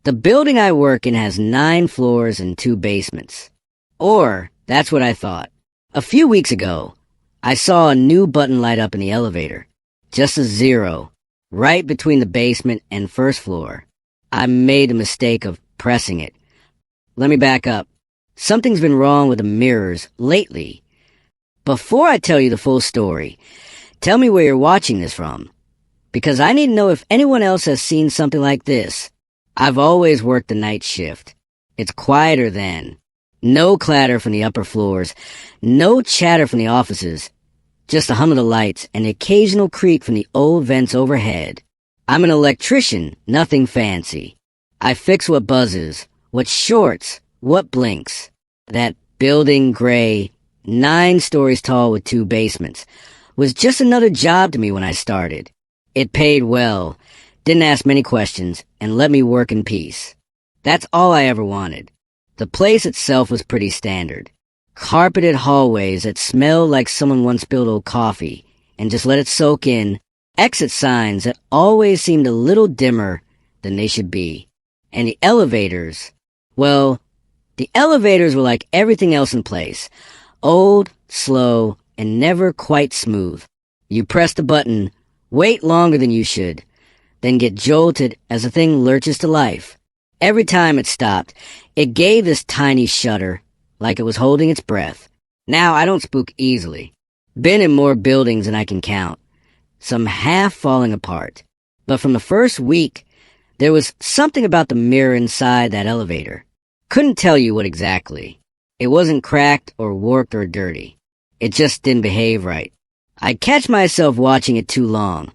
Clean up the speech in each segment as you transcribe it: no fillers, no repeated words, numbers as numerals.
The building I work in has 9 floors and 2 basements. Or, that's what I thought. A few weeks ago, I saw a new button light up in the elevator. Just a 0, right between the basement and first floor. I made the mistake of pressing it. Let me back up. Something's been wrong with the mirrors lately. Before I tell you the full story, tell me where you're watching this from. Because I need to know if anyone else has seen something like this. I've always worked the night shift. It's quieter then. No clatter from the upper floors. No chatter from the offices. Just the hum of the lights and the occasional creak from the old vents overhead. I'm an electrician, nothing fancy. I fix what buzzes, what shorts, what blinks. That building, gray, 9 stories tall with 2 basements, was just another job to me when I started. It paid well, didn't ask many questions, and let me work in peace. That's all I ever wanted. The place itself was pretty standard. Carpeted hallways that smelled like someone once spilled old coffee, and just let it soak in. Exit signs that always seemed a little dimmer than they should be. And the elevators, well, the elevators were like everything else in place. Old, slow, and never quite smooth. You press the button, wait longer than you should, then get jolted as the thing lurches to life. Every time it stopped, it gave this tiny shudder, like it was holding its breath. Now, I don't spook easily. Been in more buildings than I can count. Some half falling apart. But from the first week, there was something about the mirror inside that elevator. Couldn't tell you what exactly. It wasn't cracked or warped or dirty. It just didn't behave right. I'd catch myself watching it too long.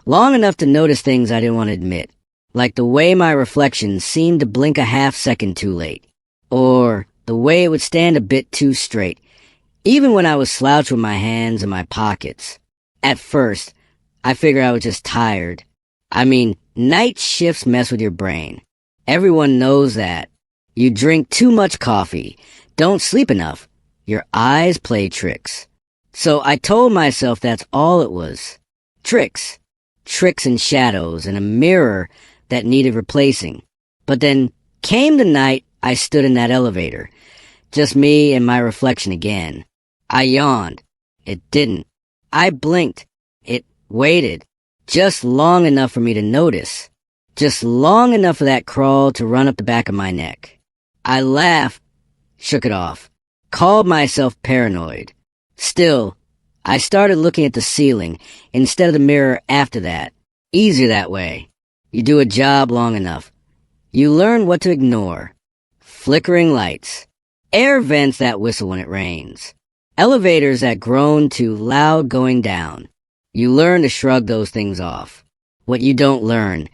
Long enough to notice things I didn't want to admit. Like the way my reflection seemed to blink a half-second too late. Or the way it would stand a bit too straight, even when I was slouched with my hands in my pockets. At first, I figured I was just tired. I mean, night shifts mess with your brain. Everyone knows that. You drink too much coffee, don't sleep enough. Your eyes play tricks. So I told myself that's all it was. Tricks. Tricks and shadows and a mirror that needed replacing. But then came the night I stood in that elevator. Just me and my reflection again. I yawned. It didn't. I blinked. It waited. Just long enough for me to notice. Just long enough for that crawl to run up the back of my neck. I laughed, shook it off, called myself paranoid. Still, I started looking at the ceiling instead of the mirror after that. Easier that way. You do a job long enough. You learn what to ignore. Flickering lights. Air vents that whistle when it rains. Elevators that groan to loud going down. You learn to shrug those things off. What you don't learn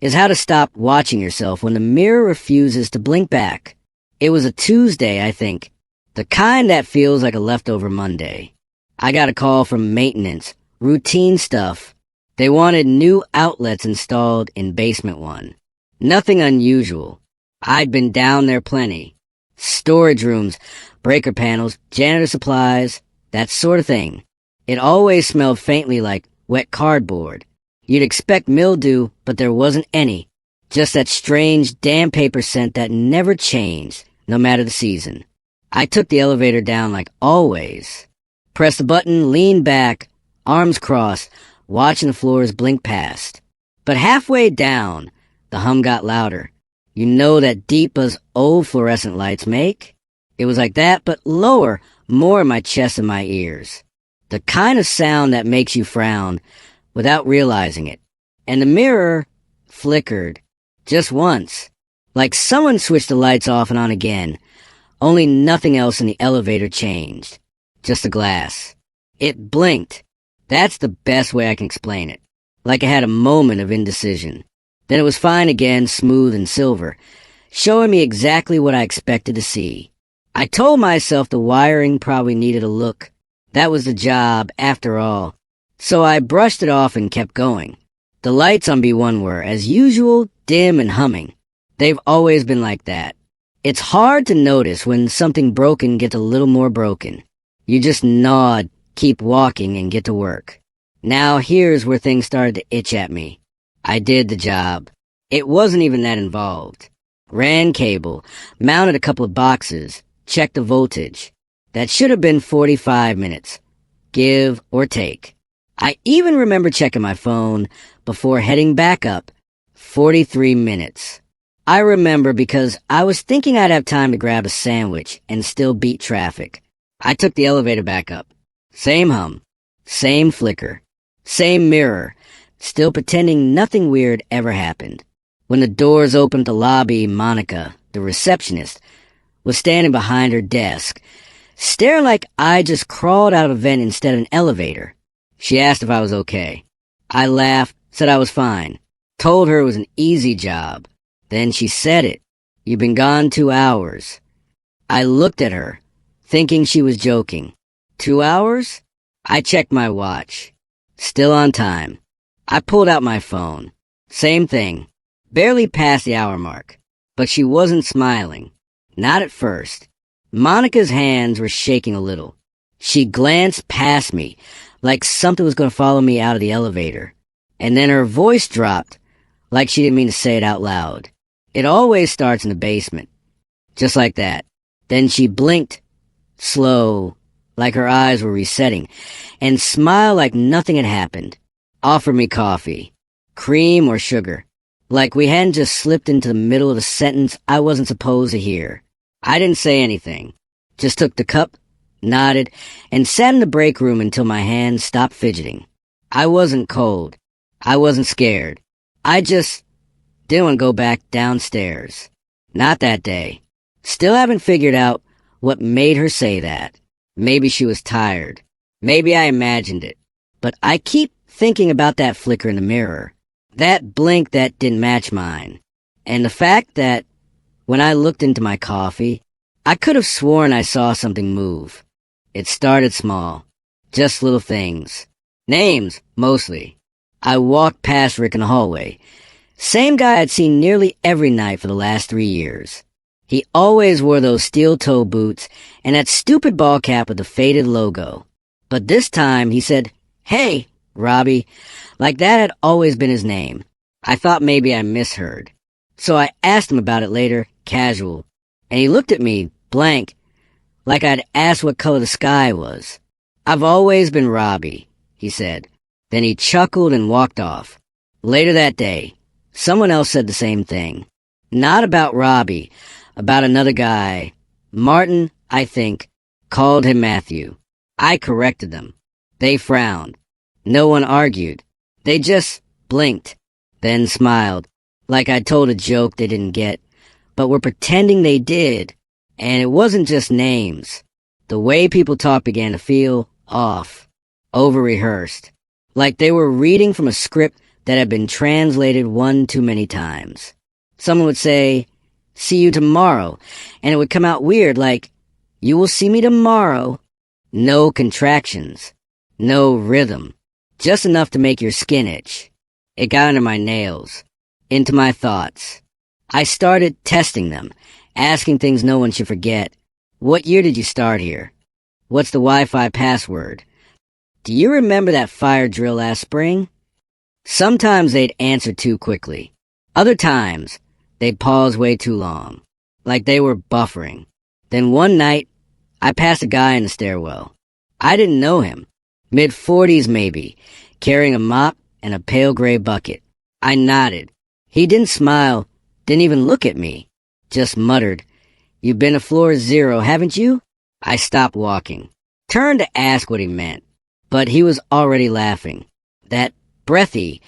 is how to stop watching yourself when the mirror refuses to blink back. It was a Tuesday, I think. The kind that feels like a leftover Monday. I got a call from maintenance. Routine stuff. They wanted new outlets installed in basement 1. Nothing unusual. I'd been down there plenty. Storage rooms, breaker panels, janitor supplies, that sort of thing. It always smelled faintly like wet cardboard. You'd expect mildew, but there wasn't any. Just that strange damn paper scent that never changed, no matter the season. I took the elevator down like always. Pressed the button, leaned back, arms crossed, watching the floors blink past. But halfway down, the hum got louder. You know that deep as old fluorescent lights make? It was like that, but lower, more in my chest and my ears. The kind of sound that makes you frown without realizing it. And the mirror flickered. Just once. Like someone switched the lights off and on again. Only nothing else in the elevator changed. Just the glass. It blinked. That's the best way I can explain it. Like I had a moment of indecision. Then it was fine again, smooth and silver, showing me exactly what I expected to see. I told myself the wiring probably needed a look. That was the job, after all. So I brushed it off and kept going. The lights on B1 were, as usual, dim and humming. They've always been like that. It's hard to notice when something broken gets a little more broken. You just nod, keep walking, and get to work. Now here's where things started to itch at me. I did the job. It wasn't even that involved. Ran cable, mounted a couple of boxes, checked the voltage. That should have been 45 minutes. Give or take. I even remember checking my phone before heading back up. 43 minutes. I remember because I was thinking I'd have time to grab a sandwich and still beat traffic. I took the elevator back up. Same hum. Same flicker. Same mirror. Still pretending nothing weird ever happened. When the doors opened to the lobby, Monica, the receptionist, was standing behind her desk, staring like I just crawled out of a vent instead of an elevator. She asked if I was okay. I laughed, said I was fine, told her it was an easy job. Then she said it. You've been gone 2 hours. I looked at her, thinking she was joking. 2 hours? I checked my watch. Still on time. I pulled out my phone. Same thing. Barely past the hour mark. But she wasn't smiling. Not at first. Monica's hands were shaking a little. She glanced past me, like something was going to follow me out of the elevator. And then her voice dropped, like she didn't mean to say it out loud. It always starts in the basement. Just like that. Then she blinked, slow, like her eyes were resetting, and smiled like nothing had happened. Offered me coffee. Cream or sugar. Like we hadn't just slipped into the middle of a sentence I wasn't supposed to hear. I didn't say anything. Just took the cup, nodded, and sat in the break room until my hands stopped fidgeting. I wasn't cold. I wasn't scared. I just didn't want to go back downstairs. Not that day. Still haven't figured out what made her say that. Maybe she was tired. Maybe I imagined it. But I keep thinking about that flicker in the mirror. That blink that didn't match mine. And the fact that when I looked into my coffee, I could have sworn I saw something move. It started small. Just little things. Names, mostly. I walked past Rick in the hallway. Same guy I'd seen nearly every night for the last 3 years. He always wore those steel-toe boots and that stupid ball cap with the faded logo. But this time he said, "Hey, Robbie," like that had always been his name. I thought maybe I misheard. So I asked him about it later, casual. And he looked at me, blank, like I'd asked what color the sky was. "I've always been Robbie," he said. Then he chuckled and walked off. Later that day, someone else said the same thing. Not about Robbie, about another guy. Martin, I think, called him Matthew. I corrected them. They frowned. No one argued. They just blinked, then smiled, like I'd told a joke they didn't get, but were pretending they did. And it wasn't just names. The way people talked began to feel off, over-rehearsed, like they were reading from a script that had been translated one too many times. Someone would say, "See you tomorrow," and it would come out weird, like, "You will see me tomorrow." No contractions. No rhythm. Just enough to make your skin itch. It got under my nails. Into my thoughts. I started testing them, asking things no one should forget. What year did you start here? What's the Wi-Fi password? Do you remember that fire drill last spring? Sometimes they'd answer too quickly. Other times, they'd pause way too long, like they were buffering. Then one night, I passed a guy in the stairwell. I didn't know him. Mid-40s maybe, carrying a mop and a pale gray bucket. I nodded. He didn't smile, didn't even look at me. Just muttered, "You've been to floor 0, haven't you?" I stopped walking. Turned to ask what he meant, but he was already laughing. That breathy,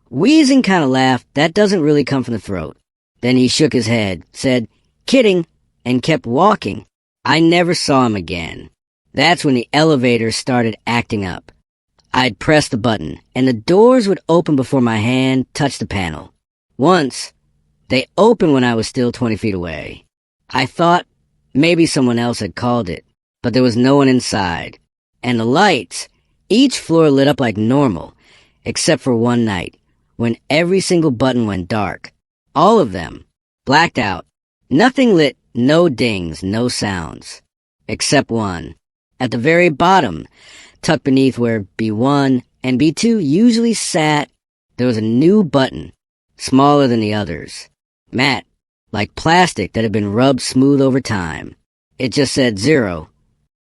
wheezing kind of laugh that doesn't really come from the throat. Then he shook his head, said, "Kidding," and kept walking. I never saw him again. That's when the elevator started acting up. I'd press the button, and the doors would open before my hand touched the panel. Once, they opened when I was still 20 feet away. I thought maybe someone else had called it, but there was no one inside. And the lights, each floor lit up like normal, except for one night, when every single button went dark. All of them. Blacked out. Nothing lit, no dings, no sounds. Except one. At the very bottom, tucked beneath where B1 and B2 usually sat, there was a new button. smaller than the others. Matte, like plastic that had been rubbed smooth over time. It just said 0.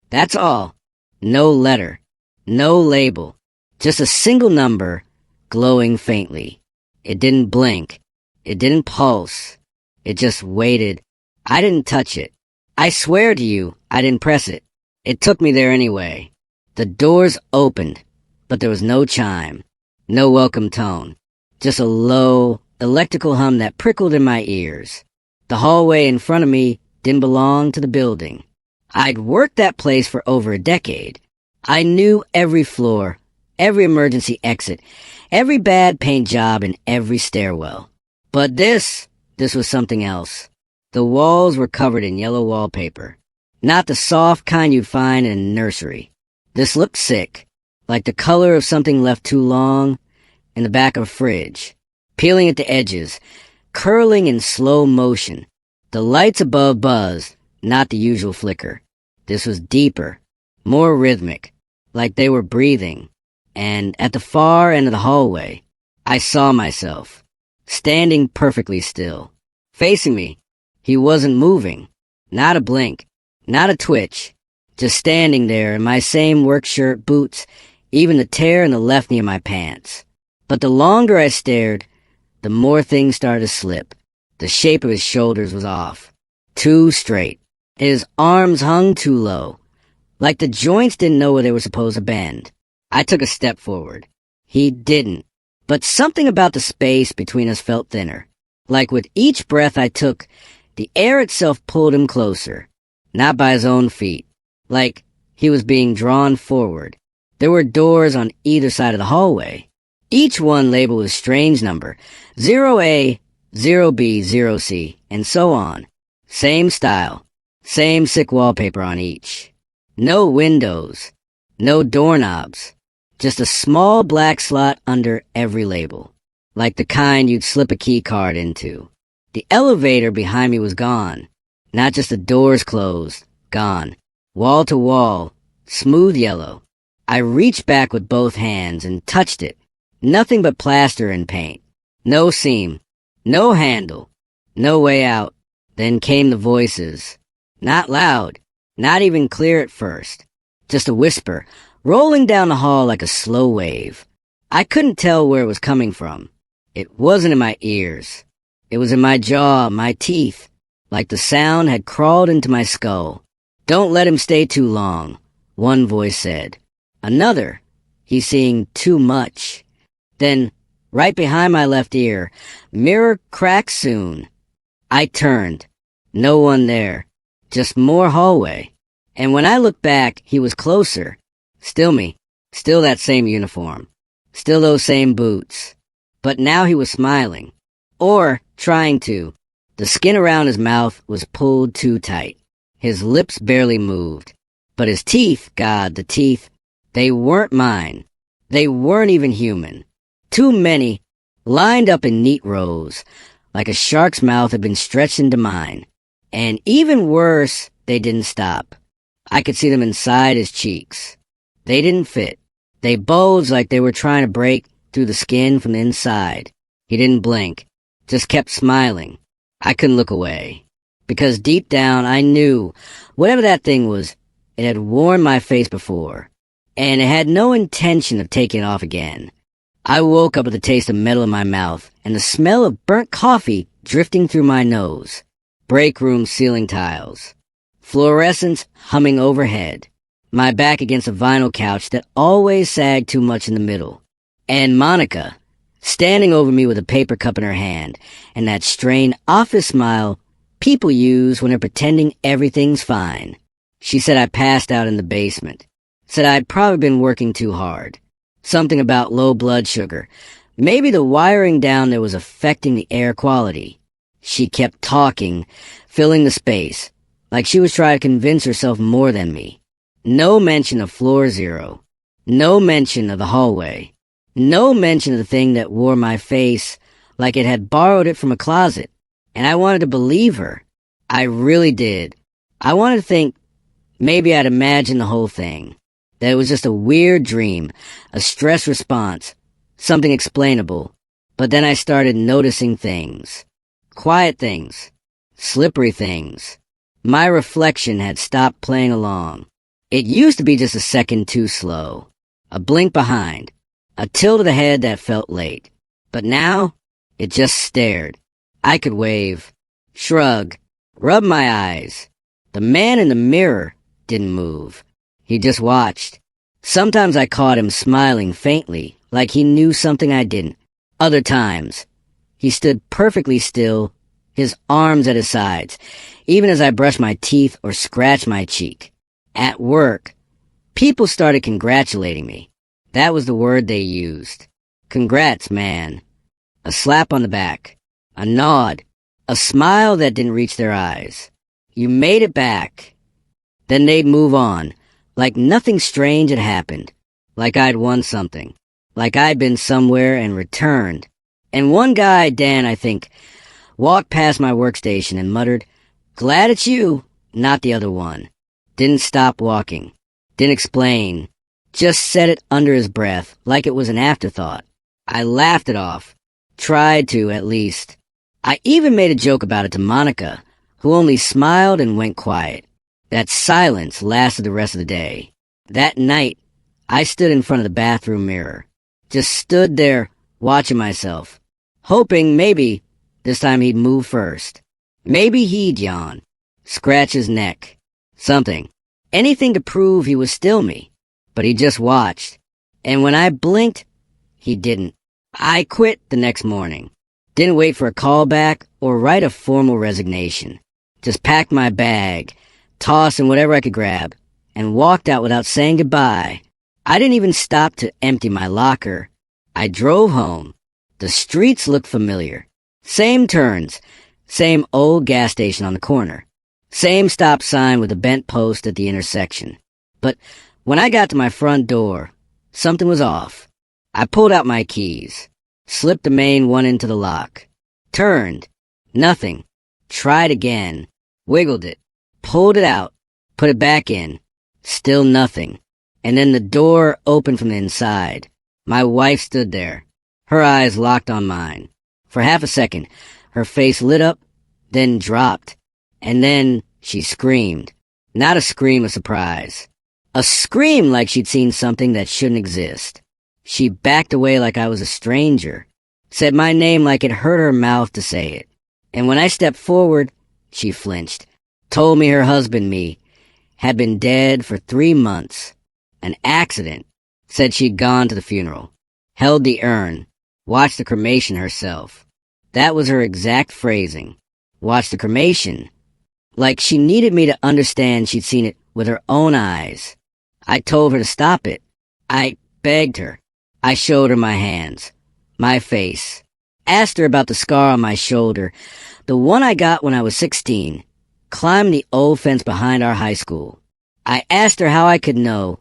That's all. No letter. No label. Just a single number, glowing faintly. It didn't blink. It didn't pulse. It just waited. I didn't touch it. I swear to you, I didn't press it. It took me there anyway. The doors opened, but there was no chime. No welcome tone. Just a low, electrical hum that prickled in my ears. The hallway in front of me didn't belong to the building. I'd worked that place for over a decade. I knew every floor, every emergency exit, every bad paint job, and every stairwell. But this was something else. The walls were covered in yellow wallpaper. Not the soft kind you'd find in a nursery. This looked sick, like the color of something left too long in the back of a fridge. Peeling at the edges, curling in slow motion. The lights above buzzed, not the usual flicker. This was deeper, more rhythmic, like they were breathing. And at the far end of the hallway, I saw myself, standing perfectly still. Facing me, he wasn't moving. Not a blink, not a twitch. Just standing there in my same work shirt, boots, even the tear in the left knee of my pants. But the longer I stared, the more things started to slip. The shape of his shoulders was off. Too straight. His arms hung too low. Like the joints didn't know where they were supposed to bend. I took a step forward. He didn't. But something about the space between us felt thinner. Like with each breath I took, the air itself pulled him closer. Not by his own feet. Like he was being drawn forward. There were doors on either side of the hallway. Each one labeled with a strange number. 0A, 0B, 0C, and so on. Same style. Same sick wallpaper on each. No windows. No doorknobs. Just a small black slot under every label. Like the kind you'd slip a key card into. The elevator behind me was gone. Not just the doors closed. Gone. Wall to wall. Smooth yellow. I reached back with both hands and touched it. Nothing but plaster and paint. No seam. No handle. No way out. Then came the voices. Not loud. Not even clear at first. Just a whisper, rolling down the hall like a slow wave. I couldn't tell where it was coming from. It wasn't in my ears. It was in my jaw, my teeth. Like the sound had crawled into my skull. Don't let him stay too long, one voice said. Another, he's seeing too much. Then, right behind my left ear, mirror crack soon. I turned. No one there. Just more hallway. And when I looked back, he was closer. Still me. Still that same uniform. Still those same boots. But now he was smiling. Or trying to. The skin around his mouth was pulled too tight. His lips barely moved. But his teeth, God, the teeth, they weren't mine. They weren't even human. Too many, lined up in neat rows, like a shark's mouth had been stretched into mine. And even worse, they didn't stop. I could see them inside his cheeks. They didn't fit. They bulged like they were trying to break through the skin from the inside. He didn't blink, just kept smiling. I couldn't look away. Because deep down I knew, whatever that thing was, it had worn my face before. And it had no intention of taking it off again. I woke up with the taste of metal in my mouth and the smell of burnt coffee drifting through my nose. Break room ceiling tiles. Fluorescence humming overhead. My back against a vinyl couch that always sagged too much in the middle. And Monica, standing over me with a paper cup in her hand, and that strained office smile people use when they're pretending everything's fine. She said I passed out in the basement. Said I'd probably been working too hard. Something about low blood sugar. Maybe the wiring down there was affecting the air quality. She kept talking, filling the space, like she was trying to convince herself more than me. No mention of floor 0. No mention of the hallway. No mention of the thing that wore my face like it had borrowed it from a closet. And I wanted to believe her. I really did. I wanted to think maybe I'd imagined the whole thing. That it was just a weird dream, a stress response, something explainable. But then I started noticing things. Quiet things. Slippery things. My reflection had stopped playing along. It used to be just a second too slow. A blink behind. A tilt of the head that felt late. But now, it just stared. I could wave, shrug, rub my eyes. The man in the mirror didn't move. He just watched. Sometimes I caught him smiling faintly, like he knew something I didn't. Other times, he stood perfectly still, his arms at his sides, even as I brushed my teeth or scratched my cheek. At work, people started congratulating me. That was the word they used. Congrats, man. A slap on the back. A nod. A smile that didn't reach their eyes. You made it back. Then they'd move on, like nothing strange had happened. Like I'd won something. Like I'd been somewhere and returned. And one guy, Dan, I think, walked past my workstation and muttered, "Glad it's you," not the other one. Didn't stop walking. Didn't explain. Just said it under his breath, like it was an afterthought. I laughed it off. Tried to, at least. I even made a joke about it to Monica, who only smiled and went quiet. That silence lasted the rest of the day. That night, I stood in front of the bathroom mirror. Just stood there, watching myself. Hoping, maybe, this time he'd move first. Maybe he'd yawn. Scratch his neck. Something. Anything to prove he was still me. But he just watched. And when I blinked, he didn't. I quit the next morning. Didn't wait for a call back or write a formal resignation. Just packed my bag, tossed in whatever I could grab, and walked out without saying goodbye. I didn't even stop to empty my locker. I drove home. The streets looked familiar. Same turns, same old gas station on the corner. Same stop sign with a bent post at the intersection. But when I got to my front door, something was off. I pulled out my keys, slipped the main one into the lock, turned, nothing, tried again, wiggled it, pulled it out, put it back in, still nothing. And then the door opened from the inside. My wife stood there, her eyes locked on mine. For half a second, her face lit up, then dropped, and then she screamed. Not a scream of surprise. A scream like she'd seen something that shouldn't exist. She backed away like I was a stranger, said my name like it hurt her mouth to say it. And when I stepped forward, she flinched, told me her husband, me, had been dead for 3 months. An accident. Said she'd gone to the funeral, held the urn, watched the cremation herself. That was her exact phrasing. Watched the cremation. Like she needed me to understand she'd seen it with her own eyes. I told her to stop it. I begged her. I showed her my hands, my face. Asked her about the scar on my shoulder, the one I got when I was 16. Climbed the old fence behind our high school. I asked her how I could know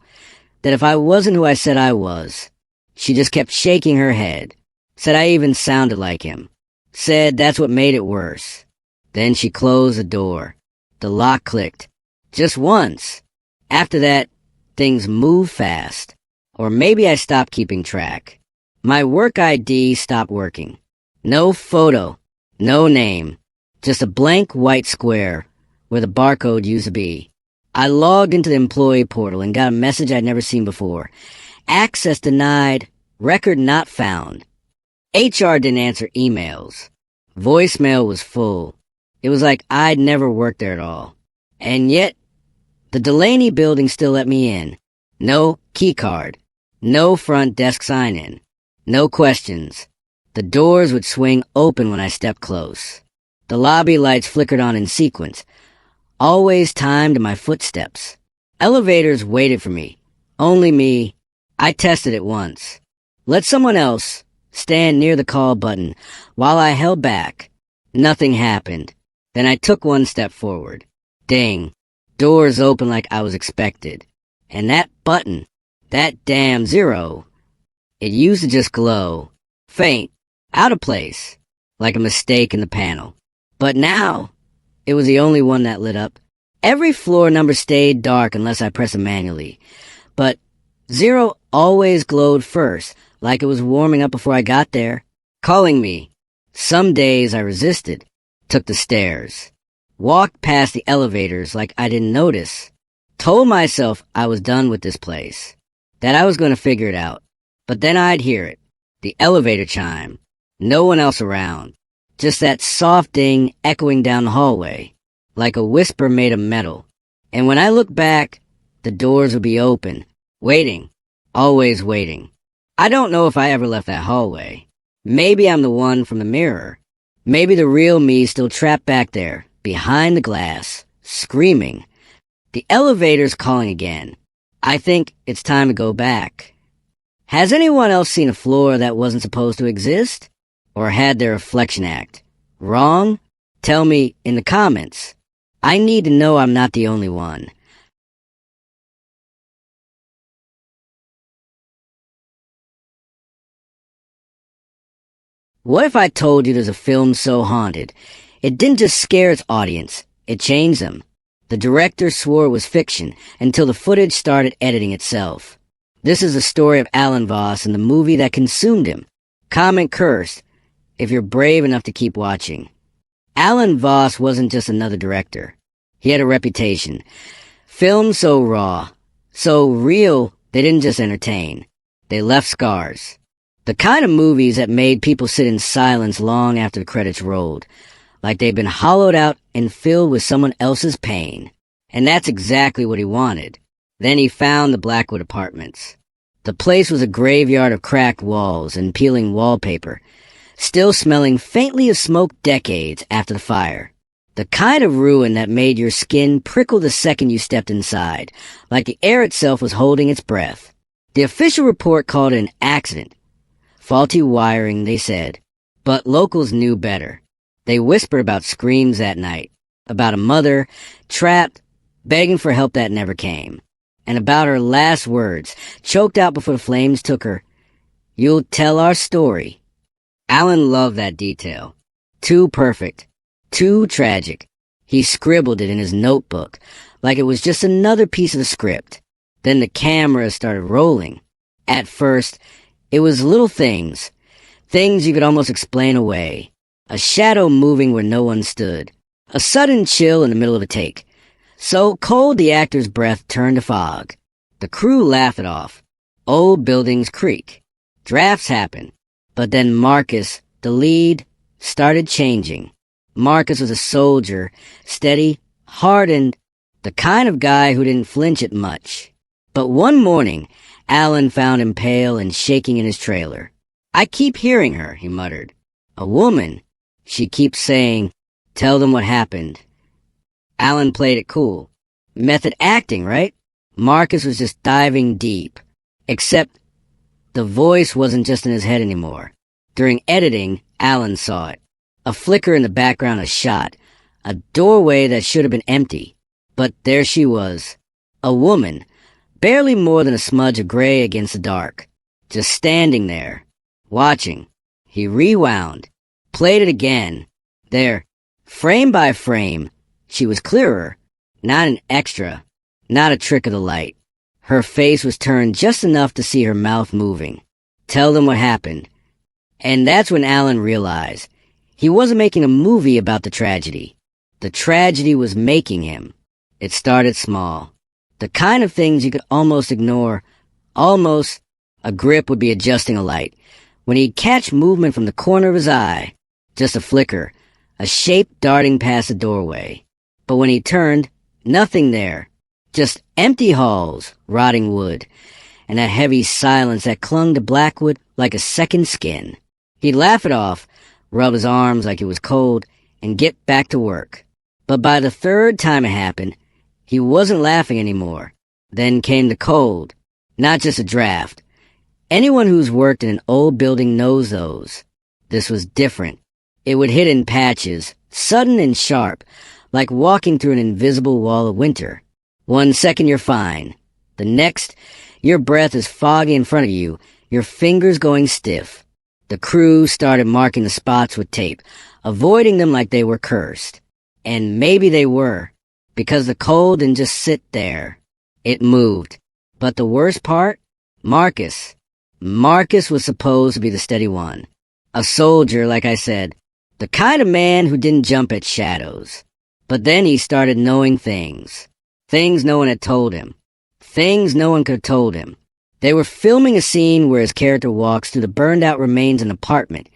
that if I wasn't who I said I was. She just kept shaking her head. Said I even sounded like him. Said that's what made it worse. Then she closed the door. The lock clicked. Just once. After that, things moved fast. Or maybe I stopped keeping track. My work ID stopped working. No photo. No name. Just a blank white square where the barcode used to be. I logged into the employee portal and got a message I'd never seen before. Access denied. Record not found. HR didn't answer emails. Voicemail was full. It was like I'd never worked there at all. And yet, the Delaney building still let me in. No key card. No front desk sign-in. No questions. The doors would swing open when I stepped close. The lobby lights flickered on in sequence, always timed to my footsteps. Elevators waited for me. Only me. I tested it once. Let someone else stand near the call button while I held back. Nothing happened. Then I took one step forward. Ding. Doors open like I was expected. And that button, that damn 0, it used to just glow. Faint. Out of place. Like a mistake in the panel. But now, it was the only one that lit up. Every floor number stayed dark unless I pressed it manually. But 0 always glowed first, like it was warming up before I got there. calling me. Some days I resisted, took the stairs, walked past the elevators like I didn't notice, told myself I was done with this place, that I was going to figure it out. But then I'd hear it, the elevator chime, no one else around, just that soft ding echoing down the hallway, like a whisper made of metal. And when I looked back, the doors would be open, waiting, always waiting. I don't know if I ever left that hallway. Maybe I'm the one from the mirror. Maybe the real me still trapped back there, behind the glass, screaming. The elevator's calling again. I think it's time to go back. Has anyone else seen a floor that wasn't supposed to exist? Or had their reflection act wrong? Tell me in the comments. I need to know I'm not the only one. What if I told you there's a film so haunted, it didn't just scare its audience, it changed them? The director swore it was fiction until the footage started editing itself. This is the story of Alan Voss and the movie that consumed him. Comment cursed if you're brave enough to keep watching. Alan Voss wasn't just another director. He had a reputation. Films so raw, so real, they didn't just entertain. They left scars. The kind of movies that made people sit in silence long after the credits rolled, like they'd been hollowed out and filled with someone else's pain. And that's exactly what he wanted. Then he found the Blackwood Apartments. The place was a graveyard of cracked walls and peeling wallpaper, still smelling faintly of smoke decades after the fire. The kind of ruin that made your skin prickle the second you stepped inside, like the air itself was holding its breath. The official report called it an accident. Faulty wiring, they said. But locals knew better. They whispered about screams that night, about a mother, trapped, begging for help that never came, and about her last words, choked out before the flames took her. "You'll tell our story." Alan loved that detail. Too perfect. Too tragic. He scribbled it in his notebook, like it was just another piece of the script. Then the camera started rolling. At first, it was little things. Things you could almost explain away. A shadow moving where no one stood. A sudden chill in the middle of a take. So cold the actor's breath turned to fog. The crew laughed it off. Old buildings creak. Drafts happen. But then Marcus, the lead, started changing. Marcus was a soldier, steady, hardened, the kind of guy who didn't flinch at much. But one morning, Alan found him pale and shaking in his trailer. "I keep hearing her," he muttered. "A woman. She keeps saying, 'Tell them what happened.'" Alan played it cool. Method acting, right? Marcus was just diving deep. Except the voice wasn't just in his head anymore. During editing, Alan saw it. A flicker in the background, a shot. A doorway that should have been empty. But there she was. A woman. Barely more than a smudge of gray against the dark. Just standing there. Watching. He rewound. Played it again. There. Frame by frame. She was clearer. Not an extra. Not a trick of the light. Her face was turned just enough to see her mouth moving. Tell them what happened. And that's when Alan realized. He wasn't making a movie about the tragedy. The tragedy was making him. It started small. The kind of things you could almost ignore. Almost. A grip would be adjusting a light. When he'd catch movement from the corner of his eye. Just a flicker. A shape darting past the doorway. But when he turned, nothing there. Just empty halls, rotting wood, and that heavy silence that clung to Blackwood like a second skin. He'd laugh it off, rub his arms like it was cold, and get back to work. But by the third time it happened, he wasn't laughing anymore. Then came the cold, not just a draft. Anyone who's worked in an old building knows those. This was different. It would hit in patches, sudden and sharp, like walking through an invisible wall of winter. 1 second you're fine. The next, your breath is foggy in front of you, your fingers going stiff. The crew started marking the spots with tape, avoiding them like they were cursed. And maybe they were, because the cold didn't just sit there. It moved. But the worst part? Marcus. Marcus was supposed to be the steady one. A soldier, like I said. The kind of man who didn't jump at shadows. But then he started knowing things. Things no one had told him. Things no one could have told him. They were filming a scene where his character walks through the burned-out remains of an apartment.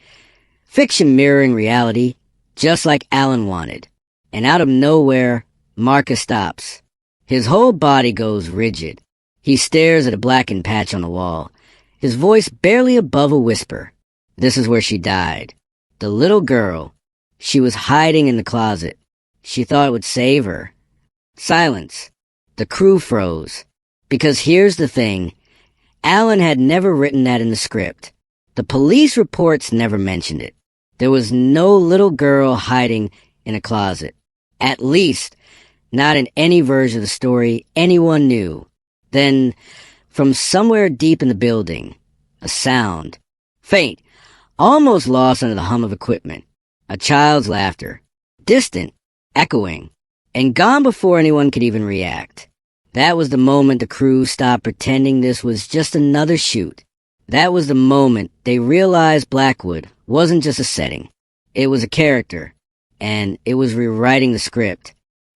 Fiction mirroring reality, just like Alan wanted. And out of nowhere, Marcus stops. His whole body goes rigid. He stares at a blackened patch on the wall, his voice barely above a whisper. This is where she died. The little girl. She was hiding in the closet. She thought it would save her. Silence. The crew froze. Because here's the thing. Alan had never written that in the script. The police reports never mentioned it. There was no little girl hiding in a closet. At least, not in any version of the story anyone knew. Then, from somewhere deep in the building, a sound. Faint, almost lost under the hum of equipment. A child's laughter. Distant, echoing, and gone before anyone could even react. That was the moment the crew stopped pretending this was just another shoot. That was the moment they realized Blackwood wasn't just a setting. It was a character, and it was rewriting the script.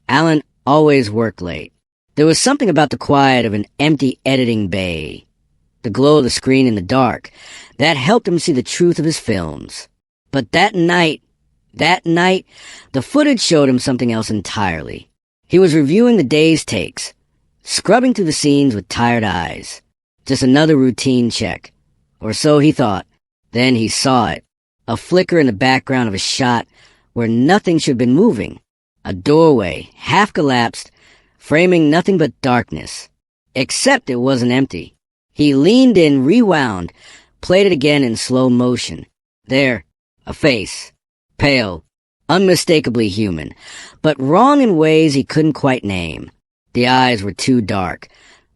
Alan always worked late. There was something about the quiet of an empty editing bay, the glow of the screen in the dark, that helped him see the truth of his films. But that night, the footage showed him something else entirely. He was reviewing the day's takes, scrubbing through the scenes with tired eyes. Just another routine check. Or so he thought. Then he saw it. A flicker in the background of a shot where nothing should have been moving. A doorway, half collapsed, framing nothing but darkness. Except it wasn't empty. He leaned in, rewound, played it again in slow motion. There, a face. Pale, unmistakably human, but wrong in ways he couldn't quite name. The eyes were too dark,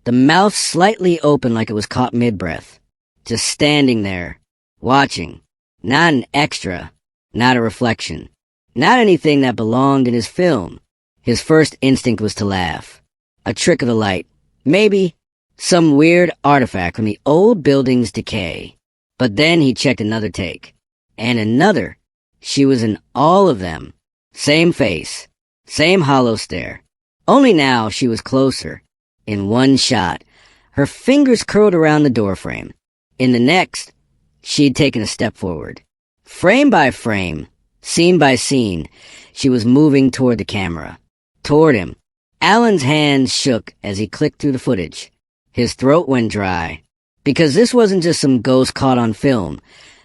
the mouth slightly open like it was caught mid-breath. Just standing there, watching. Not an extra, not a reflection, not anything that belonged in his film. His first instinct was to laugh. A trick of the light, maybe some weird artifact from the old building's decay. But then he checked another take, and another. She was in all of them. Same face, same hollow stare. Only now she was closer. In one shot, her fingers curled around the doorframe. In the next, she'd taken a step forward. Frame by frame, scene by scene, she was moving toward the camera. Toward him. Alan's hands shook as he clicked through the footage. His throat went dry. Because this wasn't just some ghost caught on film.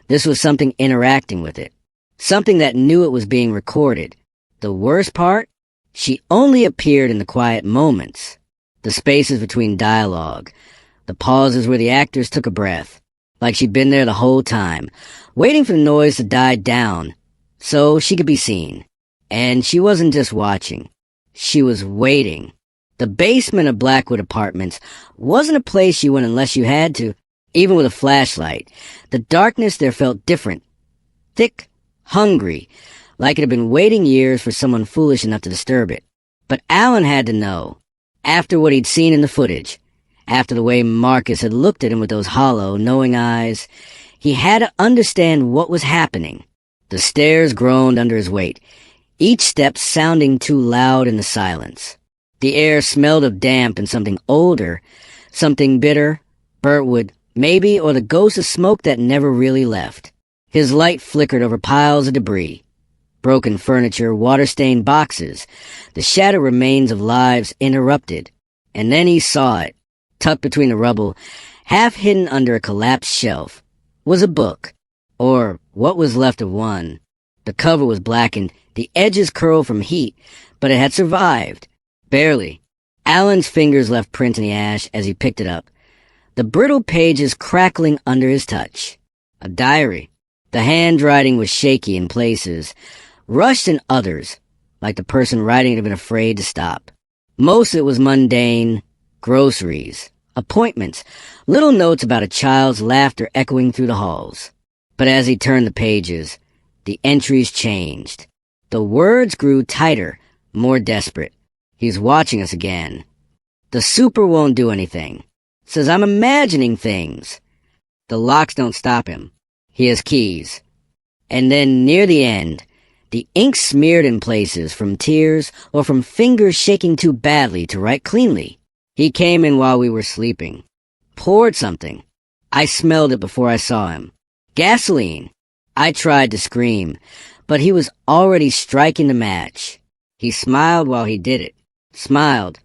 This was something interacting with it. Something that knew it was being recorded. The worst part? She only appeared in the quiet moments. The spaces between dialogue. The pauses where the actors took a breath. Like she'd been there the whole time, waiting for the noise to die down, so she could be seen. And she wasn't just watching. She was waiting. The basement of Blackwood Apartments wasn't a place you went unless you had to, even with a flashlight. The darkness there felt different. Thick, hungry, like it had been waiting years for someone foolish enough to disturb it. But Alan had to know, after what he'd seen in the footage, after the way Marcus had looked at him with those hollow, knowing eyes, he had to understand what was happening. The stairs groaned under his weight, each step sounding too loud in the silence. The air smelled of damp and something older, something bitter, burntwood, maybe, or the ghost of smoke that never really left. His light flickered over piles of debris. Broken furniture, water-stained boxes, the shattered remains of lives interrupted. And then he saw it. Tucked between the rubble, half hidden under a collapsed shelf, was a book. Or what was left of one. The cover was blackened, the edges curled from heat, but it had survived. Barely. Alan's fingers left prints in the ash as he picked it up. The brittle pages crackling under his touch. A diary. The handwriting was shaky in places, rushed in others, like the person writing it had been afraid to stop. Most of it was mundane. Groceries, appointments, little notes about a child's laughter echoing through the halls. But as he turned the pages, the entries changed. The words grew tighter, more desperate. He's watching us again. The super won't do anything. Says I'm imagining things. The locks don't stop him. He has keys. And then near the end, the ink smeared in places from tears or from fingers shaking too badly to write cleanly. He came in while we were sleeping. Poured something. I smelled it before I saw him. Gasoline. I tried to scream, but he was already striking the match. He smiled while he did it. Smiled.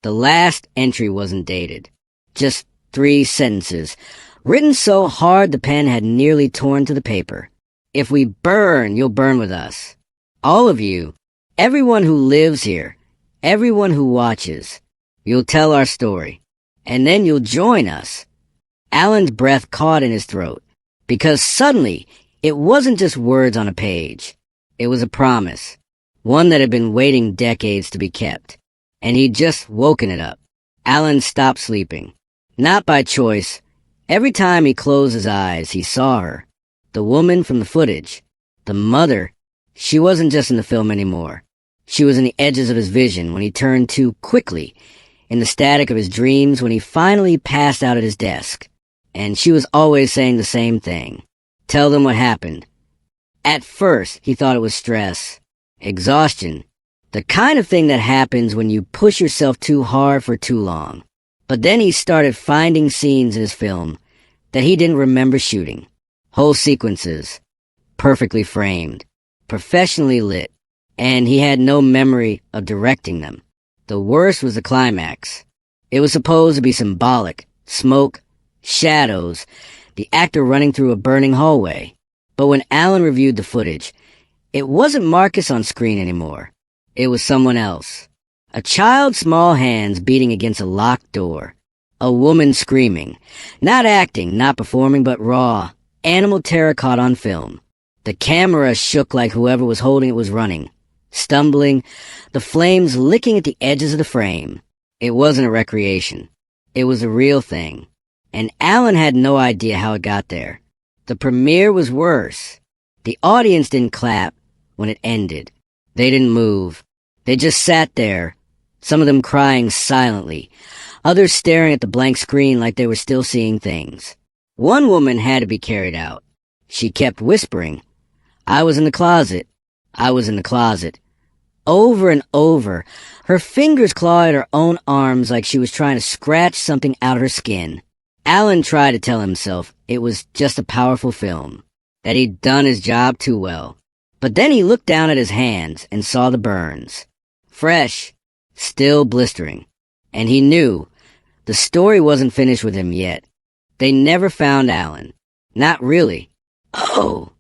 The last entry wasn't dated. Just 3 sentences, written so hard the pen had nearly torn to the paper. If we burn, you'll burn with us. All of you, everyone who lives here, everyone who watches. You'll tell our story, and then you'll join us. Alan's breath caught in his throat, because suddenly it wasn't just words on a page. It was a promise, one that had been waiting decades to be kept, and he'd just woken it up. Alan stopped sleeping. Not by choice. Every time he closed his eyes, he saw her. The woman from the footage. The mother. She wasn't just in the film anymore. She was in the edges of his vision when he turned too quickly, in the static of his dreams when he finally passed out at his desk. And she was always saying the same thing. Tell them what happened. At first, he thought it was stress, exhaustion, the kind of thing that happens when you push yourself too hard for too long. But then he started finding scenes in his film that he didn't remember shooting. Whole sequences, perfectly framed, professionally lit, and he had no memory of directing them. The worst was the climax. It was supposed to be symbolic, smoke, shadows, the actor running through a burning hallway. But when Alan reviewed the footage, it wasn't Marcus on screen anymore. It was someone else. A child's small hands beating against a locked door. A woman screaming. Not acting, not performing, but raw, animal terror caught on film. The camera shook like whoever was holding it was running. Stumbling, the flames licking at the edges of the frame. It wasn't a recreation. It was a real thing. And Alan had no idea how it got there. The premiere was worse. The audience didn't clap when it ended. They didn't move. They just sat there, some of them crying silently, others staring at the blank screen like they were still seeing things. One woman had to be carried out. She kept whispering, "I was in the closet. I was in the closet." Over and over, her fingers clawed at her own arms like she was trying to scratch something out of her skin. Alan tried to tell himself it was just a powerful film, that he'd done his job too well. But then he looked down at his hands and saw the burns. Fresh, still blistering. And he knew the story wasn't finished with him yet. They never found Alan. Not really. Oh!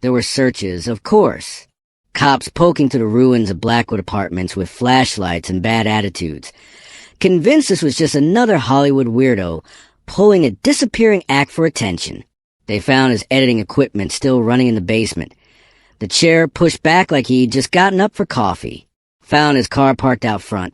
There were searches, of course. Cops poking through the ruins of Blackwood apartments with flashlights and bad attitudes. Convinced this was just another Hollywood weirdo pulling a disappearing act for attention. They found his editing equipment still running in the basement. The chair pushed back like he'd just gotten up for coffee. Found his car parked out front.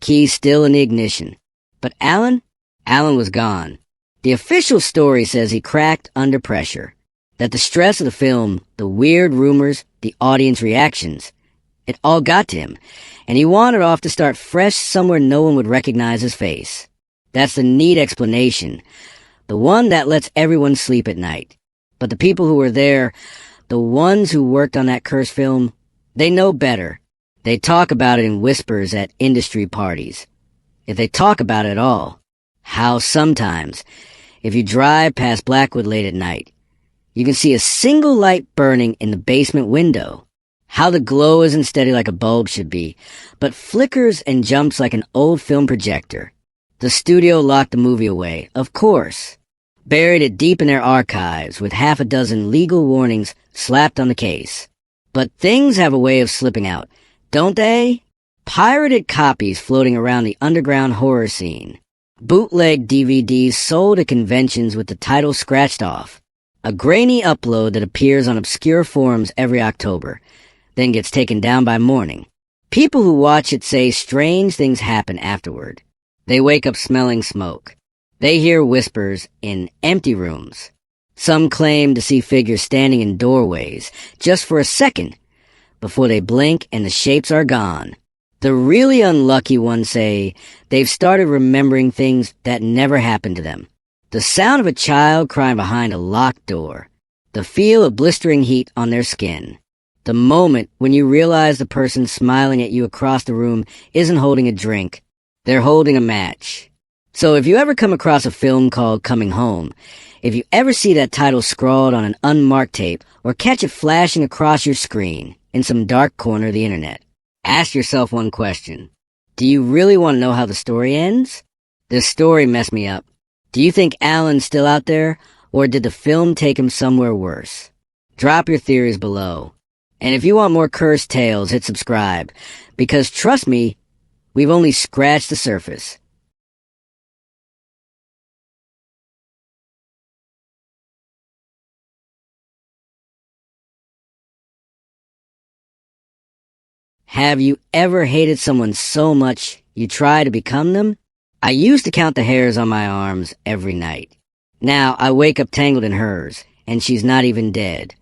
Keys still in the ignition. But Alan was gone. The official story says he cracked under pressure. That the stress of the film, the weird rumors, the audience reactions, it all got to him, and he wandered off to start fresh somewhere no one would recognize his face. That's the neat explanation, the one that lets everyone sleep at night. But the people who were there, the ones who worked on that cursed film, they know better. They talk about it in whispers at industry parties. If they talk about it at all. How sometimes, if you drive past Blackwood late at night, you can see a single light burning in the basement window. How the glow isn't steady like a bulb should be, but flickers and jumps like an old film projector. The studio locked the movie away, of course. Buried it deep in their archives with 6 legal warnings slapped on the case. But things have a way of slipping out, don't they? Pirated copies floating around the underground horror scene. Bootleg DVDs sold at conventions with the title scratched off. A grainy upload that appears on obscure forums every October, then gets taken down by morning. People who watch it say strange things happen afterward. They wake up smelling smoke. They hear whispers in empty rooms. Some claim to see figures standing in doorways just for a second before they blink and the shapes are gone. The really unlucky ones say they've started remembering things that never happened to them. The sound of a child crying behind a locked door. The feel of blistering heat on their skin. The moment when you realize the person smiling at you across the room isn't holding a drink. They're holding a match. So if you ever come across a film called Coming Home, if you ever see that title scrawled on an unmarked tape or catch it flashing across your screen in some dark corner of the internet, ask yourself one question. Do you really want to know how the story ends? This story messed me up. Do you think Alan's still out there, or did the film take him somewhere worse? Drop your theories below. And if you want more cursed tales, hit subscribe, because trust me, we've only scratched the surface. Have you ever hated someone so much you try to become them? I used to count the hairs on my arms every night. Now I wake up tangled in hers, and she's not even dead.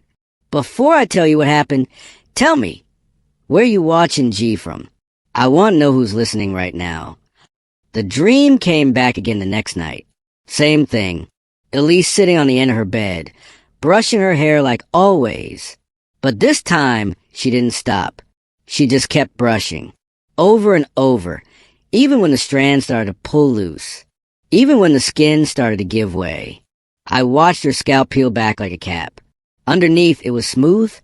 Before I tell you what happened, tell me, where you watching G from? I want to know who's listening right now. The dream came back again the next night. Same thing. Elise sitting on the end of her bed, brushing her hair like always. But this time, she didn't stop. She just kept brushing, over and over, even when the strands started to pull loose, even when the skin started to give way. I watched her scalp peel back like a cap. Underneath, it was smooth,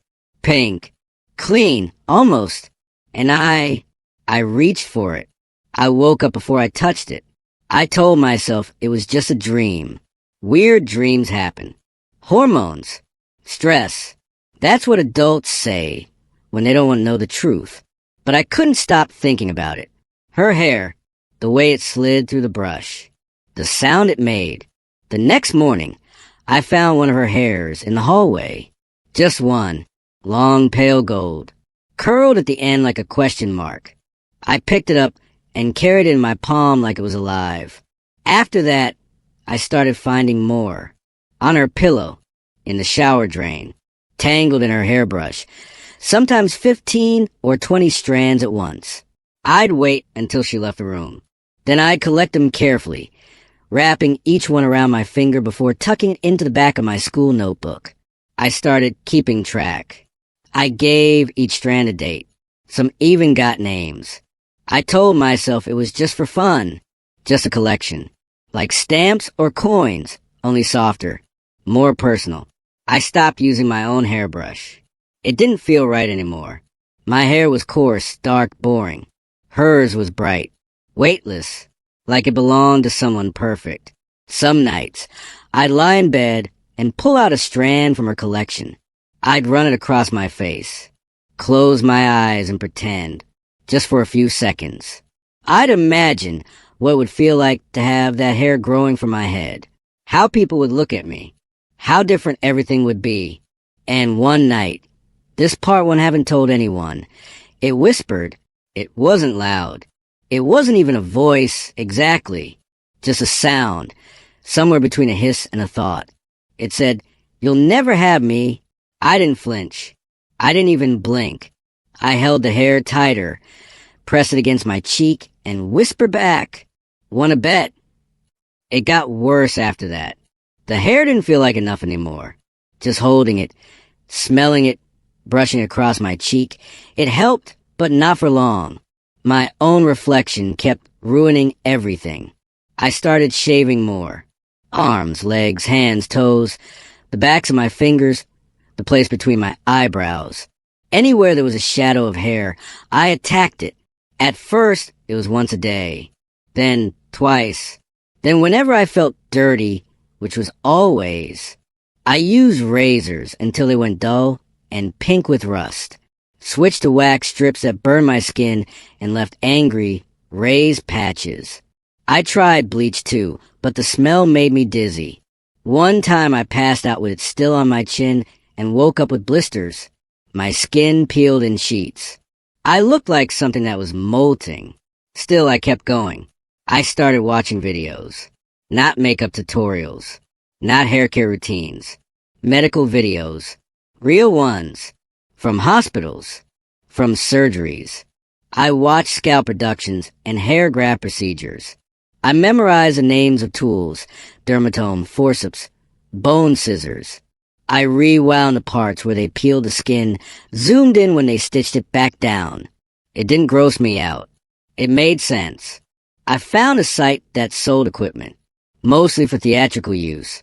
pink, clean, almost, and I reached for it. I woke up before I touched it. I told myself it was just a dream. Weird dreams happen. Hormones, stress, that's what adults say when they don't want to know the truth. But I couldn't stop thinking about it. Her hair, the way it slid through the brush, the sound it made. The next morning, I found one of her hairs in the hallway. Just one, long pale gold, curled at the end like a question mark. I picked it up and carried it in my palm like it was alive. After that, I started finding more. On her pillow, in the shower drain, tangled in her hairbrush, sometimes 15 or 20 strands at once. I'd wait until she left the room. Then I'd collect them carefully, wrapping each one around my finger before tucking it into the back of my school notebook. I started keeping track. I gave each strand a date. Some even got names. I told myself it was just for fun, just a collection. Like stamps or coins, only softer, more personal. I stopped using my own hairbrush. It didn't feel right anymore. My hair was coarse, dark, boring. Hers was bright, weightless, like it belonged to someone perfect. Some nights, I'd lie in bed and pull out a strand from her collection. I'd run it across my face, close my eyes and pretend, just for a few seconds. I'd imagine what it would feel like to have that hair growing from my head, how people would look at me, how different everything would be. And one night, this part one haven't told anyone, it whispered. It wasn't loud. It wasn't even a voice exactly, just a sound, somewhere between a hiss and a thought. It said, "You'll never have me." I didn't flinch. I didn't even blink. I held the hair tighter, pressed it against my cheek, and whispered back, "Wanna bet?" It got worse after that. The hair didn't feel like enough anymore. Just holding it, smelling it, brushing across my cheek, it helped, but not for long. My own reflection kept ruining everything. I started shaving more. Arms, legs, hands, toes, the backs of my fingers, the place between my eyebrows. Anywhere there was a shadow of hair, I attacked it. At first, it was once a day. Then twice. Then whenever I felt dirty, which was always, I used razors until they went dull and pink with rust. Switched to wax strips that burned my skin and left angry, raised patches. I tried bleach too, but the smell made me dizzy. One time I passed out with it still on my chin and woke up with blisters. My skin peeled in sheets. I looked like something that was molting. Still, I kept going. I started watching videos. Not makeup tutorials. Not hair care routines. Medical videos. Real ones. From hospitals. From surgeries. I watched scalp reductions and hair graft procedures. I memorized the names of tools, dermatome, forceps, bone scissors. I rewound the parts where they peeled the skin, zoomed in when they stitched it back down. It didn't gross me out. It made sense. I found a site that sold equipment, mostly for theatrical use,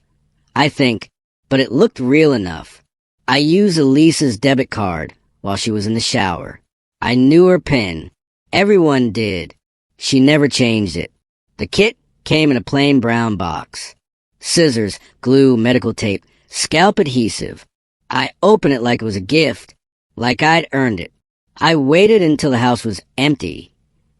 I think, but it looked real enough. I used Elisa's debit card while she was in the shower. I knew her PIN. Everyone did. She never changed it. The kit came in a plain brown box. Scissors, glue, medical tape, scalp adhesive. I opened it like it was a gift, like I'd earned it. I waited until the house was empty.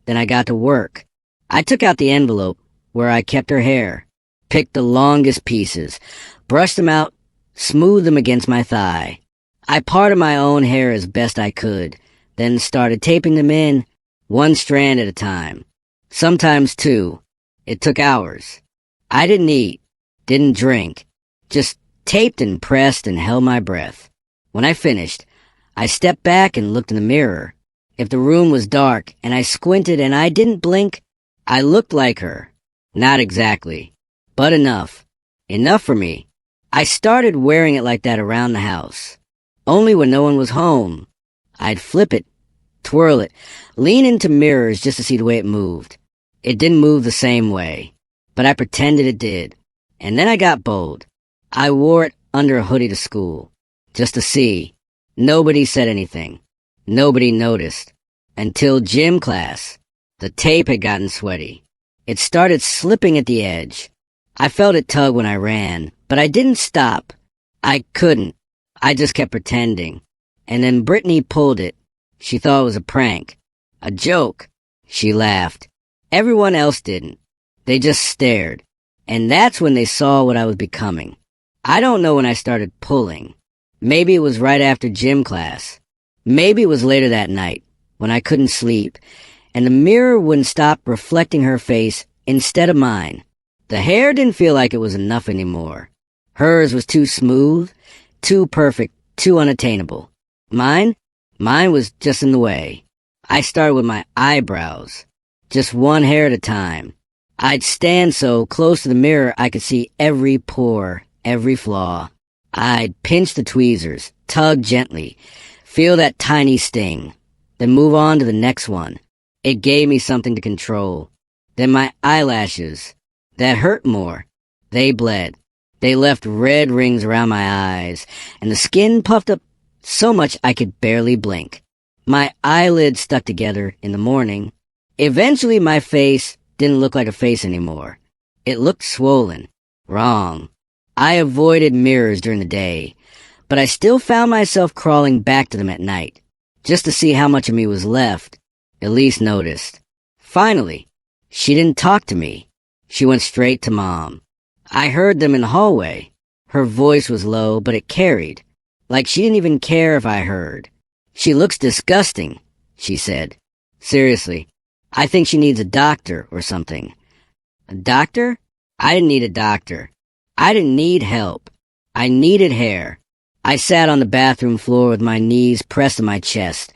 Then I got to work. I took out the envelope where I kept her hair, picked the longest pieces, brushed them out, smoothed them against my thigh. I parted my own hair as best I could, then started taping them in, one strand at a time. Sometimes two. It took hours. I didn't eat, didn't drink, just taped and pressed and held my breath. When I finished, I stepped back and looked in the mirror. If the room was dark and I squinted and I didn't blink, I looked like her. Not exactly, but enough. Enough for me. I started wearing it like that around the house. Only when no one was home. I'd flip it, twirl it, lean into mirrors just to see the way it moved. It didn't move the same way, but I pretended it did. And then I got bold. I wore it under a hoodie to school, just to see. Nobody said anything. Nobody noticed. Until gym class. The tape had gotten sweaty. It started slipping at the edge. I felt it tug when I ran, but I didn't stop. I couldn't. I just kept pretending. And then Brittany pulled it. She thought it was a prank. A joke. She laughed. Everyone else didn't. They just stared. And that's when they saw what I was becoming. I don't know when I started pulling. Maybe it was right after gym class. Maybe it was later that night, when I couldn't sleep, and the mirror wouldn't stop reflecting her face instead of mine. The hair didn't feel like it was enough anymore. Hers was too smooth, too perfect, too unattainable. Mine was just in the way. I started with my eyebrows, just one hair at a time. I'd stand so close to the mirror I could see every pore, every flaw. I'd pinch the tweezers, tug gently, feel that tiny sting, then move on to the next one. It gave me something to control. Then my eyelashes, that hurt more. They bled. They left red rings around my eyes, and the skin puffed up so much I could barely blink. My eyelids stuck together in the morning. Eventually my face didn't look like a face anymore. It looked swollen. Wrong. I avoided mirrors during the day, but I still found myself crawling back to them at night, just to see how much of me was left. Elise noticed. Finally, she didn't talk to me. She went straight to Mom. I heard them in the hallway. Her voice was low, but it carried, like she didn't even care if I heard. "She looks disgusting," she said. "Seriously, I think she needs a doctor or something." A doctor? I didn't need a doctor. I didn't need help. I needed hair. I sat on the bathroom floor with my knees pressed to my chest,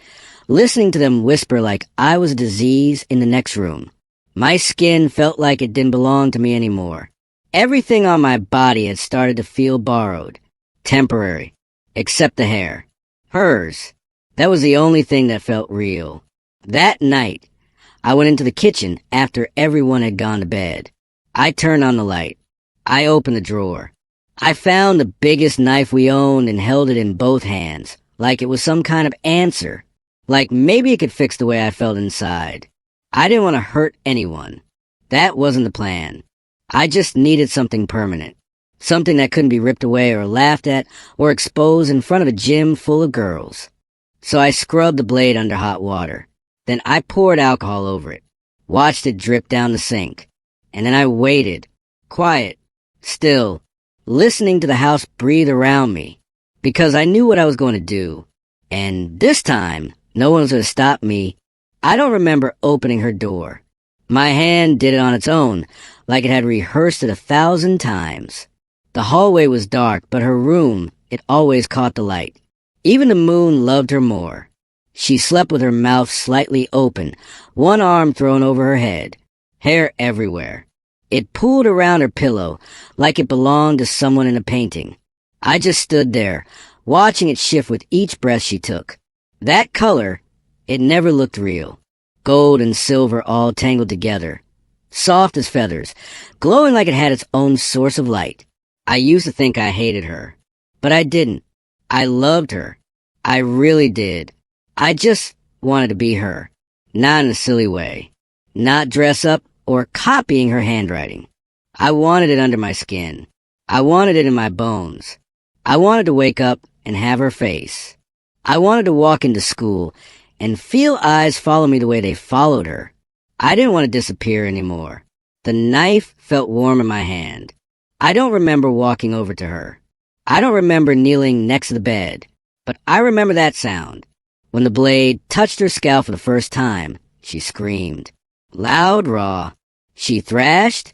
listening to them whisper like I was a disease in the next room. My skin felt like it didn't belong to me anymore. Everything on my body had started to feel borrowed, temporary, except the hair. Hers. That was the only thing that felt real. That night, I went into the kitchen after everyone had gone to bed. I turned on the light. I opened the drawer. I found the biggest knife we owned and held it in both hands, like it was some kind of answer. Like maybe it could fix the way I felt inside. I didn't want to hurt anyone. That wasn't the plan. I just needed something permanent. Something that couldn't be ripped away or laughed at or exposed in front of a gym full of girls. So I scrubbed the blade under hot water. Then I poured alcohol over it, watched it drip down the sink. And then I waited, quiet, still, listening to the house breathe around me, because I knew what I was going to do. And this time, no one was going to stop me. I don't remember opening her door. My hand did it on its own, like it had rehearsed it 1,000 times. The hallway was dark, but her room, it always caught the light. Even the moon loved her more. She slept with her mouth slightly open, one arm thrown over her head, hair everywhere. It pooled around her pillow, like it belonged to someone in a painting. I just stood there, watching it shift with each breath she took. That color, it never looked real. Gold and silver all tangled together. Soft as feathers, glowing like it had its own source of light. I used to think I hated her, but I didn't. I loved her. I really did. I just wanted to be her, not in a silly way, not dress up or copying her handwriting. I wanted it under my skin. I wanted it in my bones. I wanted to wake up and have her face. I wanted to walk into school and feel eyes follow me the way they followed her. I didn't want to disappear anymore. The knife felt warm in my hand. I don't remember walking over to her. I don't remember kneeling next to the bed, but I remember that sound. When the blade touched her scalp for the first time, she screamed. Loud, raw. She thrashed,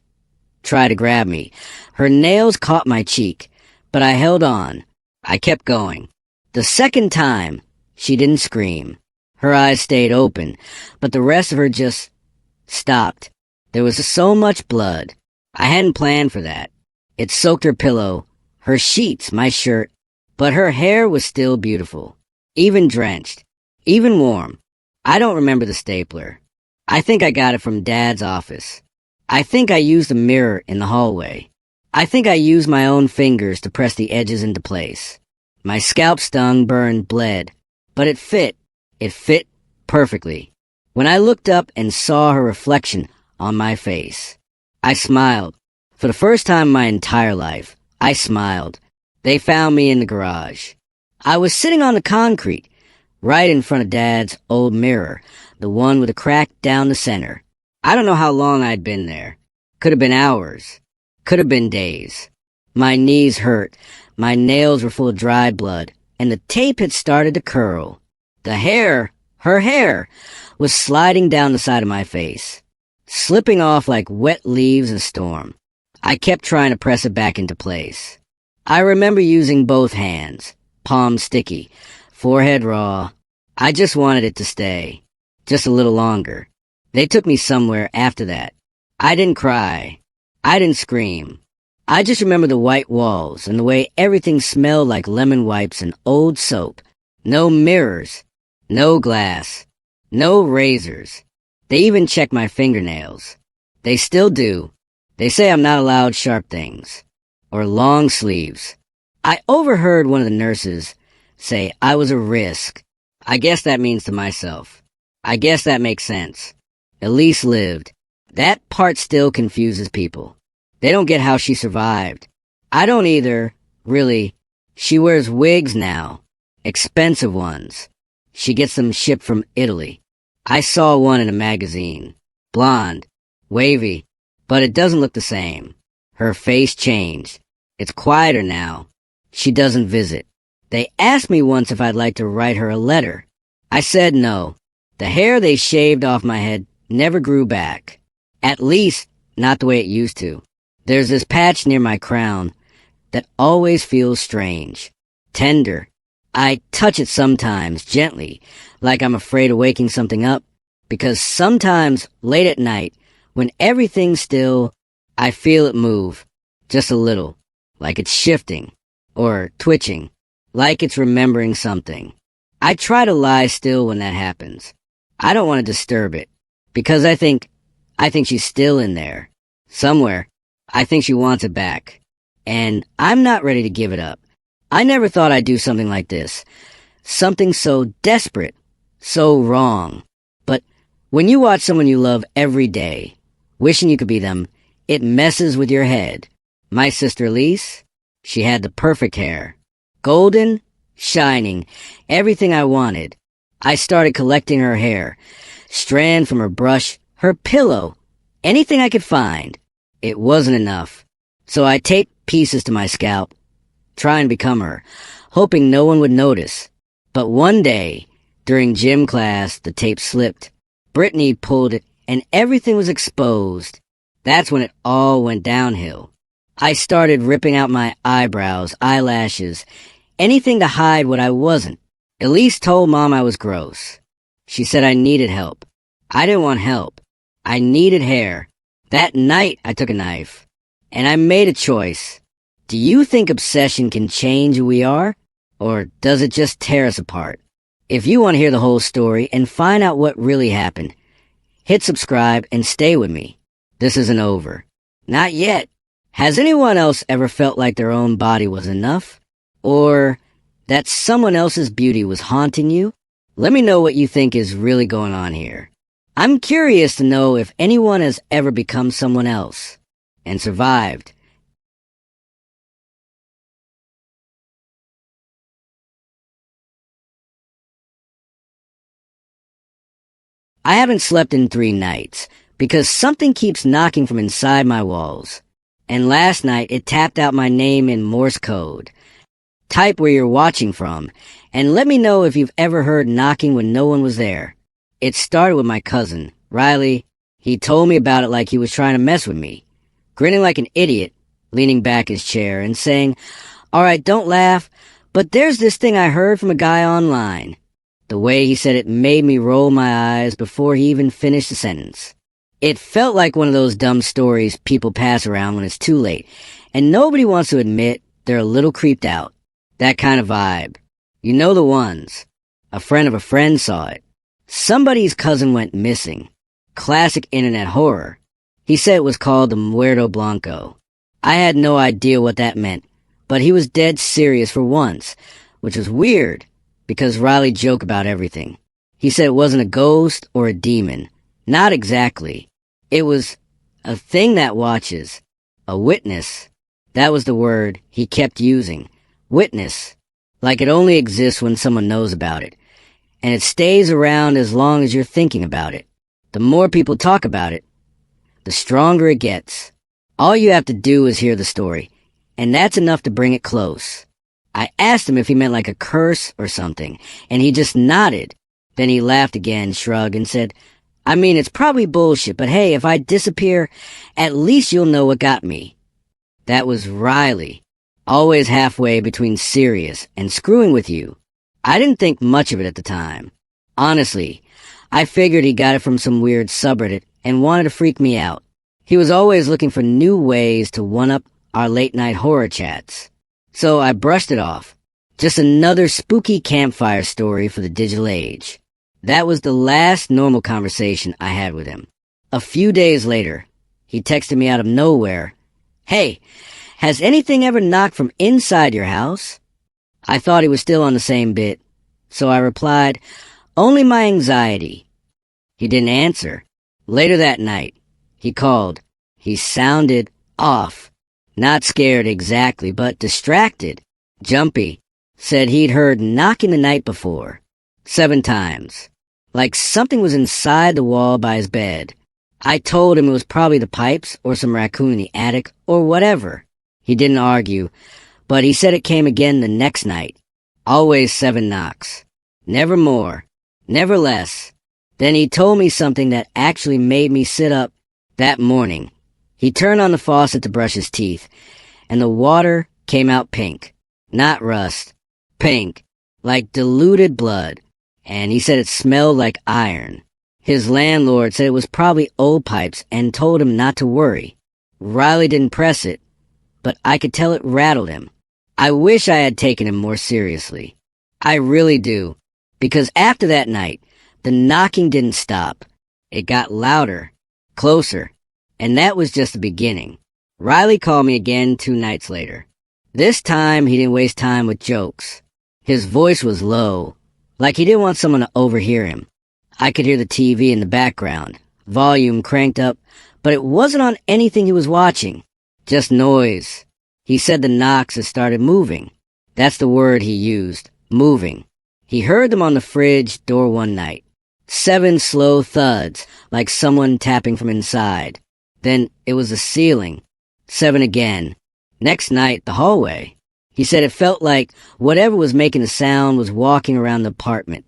tried to grab me. Her nails caught my cheek, but I held on. I kept going. The second time, she didn't scream. Her eyes stayed open, but the rest of her just stopped. There was so much blood. I hadn't planned for that. It soaked her pillow, her sheets, my shirt, but her hair was still beautiful, even drenched, even warm. I don't remember the stapler. I think I got it from Dad's office. I think I used a mirror in the hallway. I think I used my own fingers to press the edges into place. My scalp stung, burned, bled, but it fit perfectly. When I looked up and saw her reflection on my face, I smiled. For the first time in my entire life, I smiled. They found me in the garage. I was sitting on the concrete, right in front of Dad's old mirror, the one with a crack down the center. I don't know how long I'd been there. Could have been hours. Could have been days. My knees hurt, my nails were full of dried blood, and the tape had started to curl. The hair, her hair, was sliding down the side of my face, slipping off like wet leaves in a storm. I kept trying to press it back into place. I remember using both hands, palms sticky, forehead raw. I just wanted it to stay, just a little longer. They took me somewhere after that. I didn't cry. I didn't scream. I just remember the white walls and the way everything smelled like lemon wipes and old soap. No mirrors, no glass, no razors. They even check my fingernails. They still do. They say I'm not allowed sharp things, or long sleeves. I overheard one of the nurses say I was a risk. I guess that means to myself. I guess that makes sense. Elise lived. That part still confuses people. They don't get how she survived. I don't either, really. She wears wigs now. Expensive ones. She gets them shipped from Italy. I saw one in a magazine. Blonde. Wavy. But it doesn't look the same. Her face changed. It's quieter now. She doesn't visit. They asked me once if I'd like to write her a letter. I said no. The hair they shaved off my head never grew back. At least, not the way it used to. There's this patch near my crown that always feels strange. Tender. I touch it sometimes, gently, like I'm afraid of waking something up, because sometimes, late at night, when everything's still, I feel it move, just a little, like it's shifting, or twitching, like it's remembering something. I try to lie still when that happens. I don't want to disturb it, because I think she's still in there, somewhere. I think she wants it back, and I'm not ready to give it up. I never thought I'd do something like this, something so desperate, so wrong. But when you watch someone you love every day, wishing you could be them, it messes with your head. My sister Elise, she had the perfect hair. Golden, shining, everything I wanted. I started collecting her hair, strand from her brush, her pillow, anything I could find. It wasn't enough, so I taped pieces to my scalp, trying to become her, hoping no one would notice. But one day, during gym class, the tape slipped. Brittany pulled it, and everything was exposed. That's when it all went downhill. I started ripping out my eyebrows, eyelashes, anything to hide what I wasn't. Elise told Mom I was gross. She said I needed help. I didn't want help. I needed hair. That night, I took a knife, and I made a choice. Do you think obsession can change who we are? Or does it just tear us apart? If you want to hear the whole story and find out what really happened, hit subscribe and stay with me. This isn't over. Not yet. Has anyone else ever felt like their own body was enough? Or that someone else's beauty was haunting you? Let me know what you think is really going on here. I'm curious to know if anyone has ever become someone else and survived. I haven't slept in 3 nights because something keeps knocking from inside my walls. And last night it tapped out my name in Morse code. Type where you're watching from, and let me know if you've ever heard knocking when no one was there. It started with my cousin, Riley. He told me about it like he was trying to mess with me, grinning like an idiot, leaning back his chair and saying, "All right, don't laugh, but there's this thing I heard from a guy online." The way he said it made me roll my eyes before he even finished the sentence. It felt like one of those dumb stories people pass around when it's too late, and nobody wants to admit they're a little creeped out. That kind of vibe. You know the ones. A friend of a friend saw it. Somebody's cousin went missing. Classic internet horror. He said it was called the Muerto Blanco. I had no idea what that meant, but he was dead serious for once, which was weird, because Riley joked about everything. He said it wasn't a ghost or a demon. Not exactly. It was a thing that watches. A witness. That was the word he kept using. Witness. Like it only exists when someone knows about it. And it stays around as long as you're thinking about it. The more people talk about it, the stronger it gets. All you have to do is hear the story, and that's enough to bring it close. I asked him if he meant like a curse or something, and he just nodded. Then he laughed again, shrugged, and said, "I mean, it's probably bullshit, but hey, if I disappear, at least you'll know what got me." That was Riley, always halfway between serious and screwing with you. I didn't think much of it at the time. Honestly, I figured he got it from some weird subreddit and wanted to freak me out. He was always looking for new ways to one-up our late-night horror chats. So I brushed it off. Just another spooky campfire story for the digital age. That was the last normal conversation I had with him. A few days later, he texted me out of nowhere, "Hey, has anything ever knocked from inside your house?" I thought he was still on the same bit, so I replied, "Only my anxiety." He didn't answer. Later that night, he called. He sounded off. Not scared exactly, but distracted. Jumpy. Said he'd heard knocking the night before. 7 times. Like something was inside the wall by his bed. I told him it was probably the pipes or some raccoon in the attic or whatever. He didn't argue, but he said it came again the next night. Always 7 knocks. Never more. Never less. Then he told me something that actually made me sit up. That morning, he turned on the faucet to brush his teeth, and the water came out pink. Not rust. Pink. Like diluted blood. And he said it smelled like iron. His landlord said it was probably old pipes and told him not to worry. Riley didn't press it, but I could tell it rattled him. I wish I had taken him more seriously. I really do. Because after that night, the knocking didn't stop. It got louder, closer, and that was just the beginning. Riley called me again 2 nights later. This time, he didn't waste time with jokes. His voice was low, like he didn't want someone to overhear him. I could hear the TV in the background, volume cranked up, but it wasn't on anything he was watching. Just noise. He said the knocks had started moving. That's the word he used, moving. He heard them on the fridge door one night. 7 slow thuds, like someone tapping from inside. Then it was the ceiling. 7 again. Next night, the hallway. He said it felt like whatever was making the sound was walking around the apartment,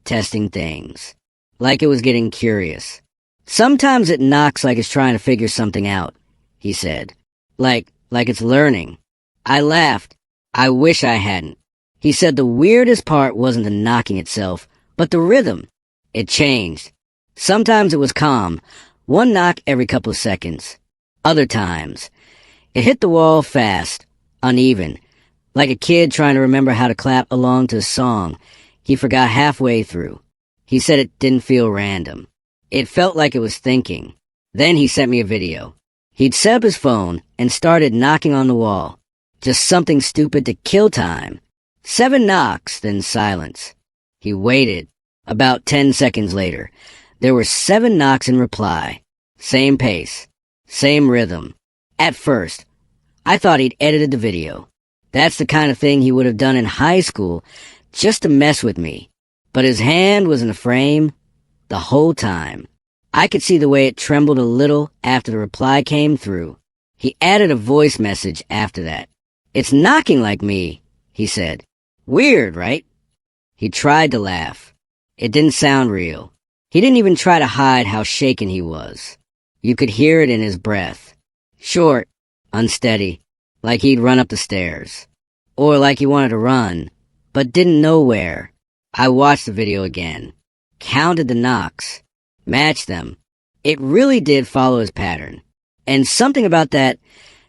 testing things. Like it was getting curious. Sometimes it knocks like it's trying to figure something out, he said. Like it's learning. I laughed. I wish I hadn't. He said the weirdest part wasn't the knocking itself, but the rhythm. It changed. Sometimes it was calm, 1 knock every couple of seconds. Other times, it hit the wall fast, uneven, like a kid trying to remember how to clap along to a song he forgot halfway through. He said it didn't feel random. It felt like it was thinking. Then he sent me a video. He'd set up his phone and started knocking on the wall. Just something stupid to kill time. 7 knocks, then silence. He waited. About 10 seconds later, there were 7 knocks in reply. Same pace. Same rhythm. At first, I thought he'd edited the video. That's the kind of thing he would have done in high school just to mess with me. But his hand was in the frame the whole time. I could see the way it trembled a little after the reply came through. He added a voice message after that. "It's knocking like me," he said. "Weird, right?" He tried to laugh. It didn't sound real. He didn't even try to hide how shaken he was. You could hear it in his breath. Short, unsteady, like he'd run up the stairs. Or like he wanted to run, but didn't know where. I watched the video again. Counted the knocks. Matched them. It really did follow his pattern. And something about that,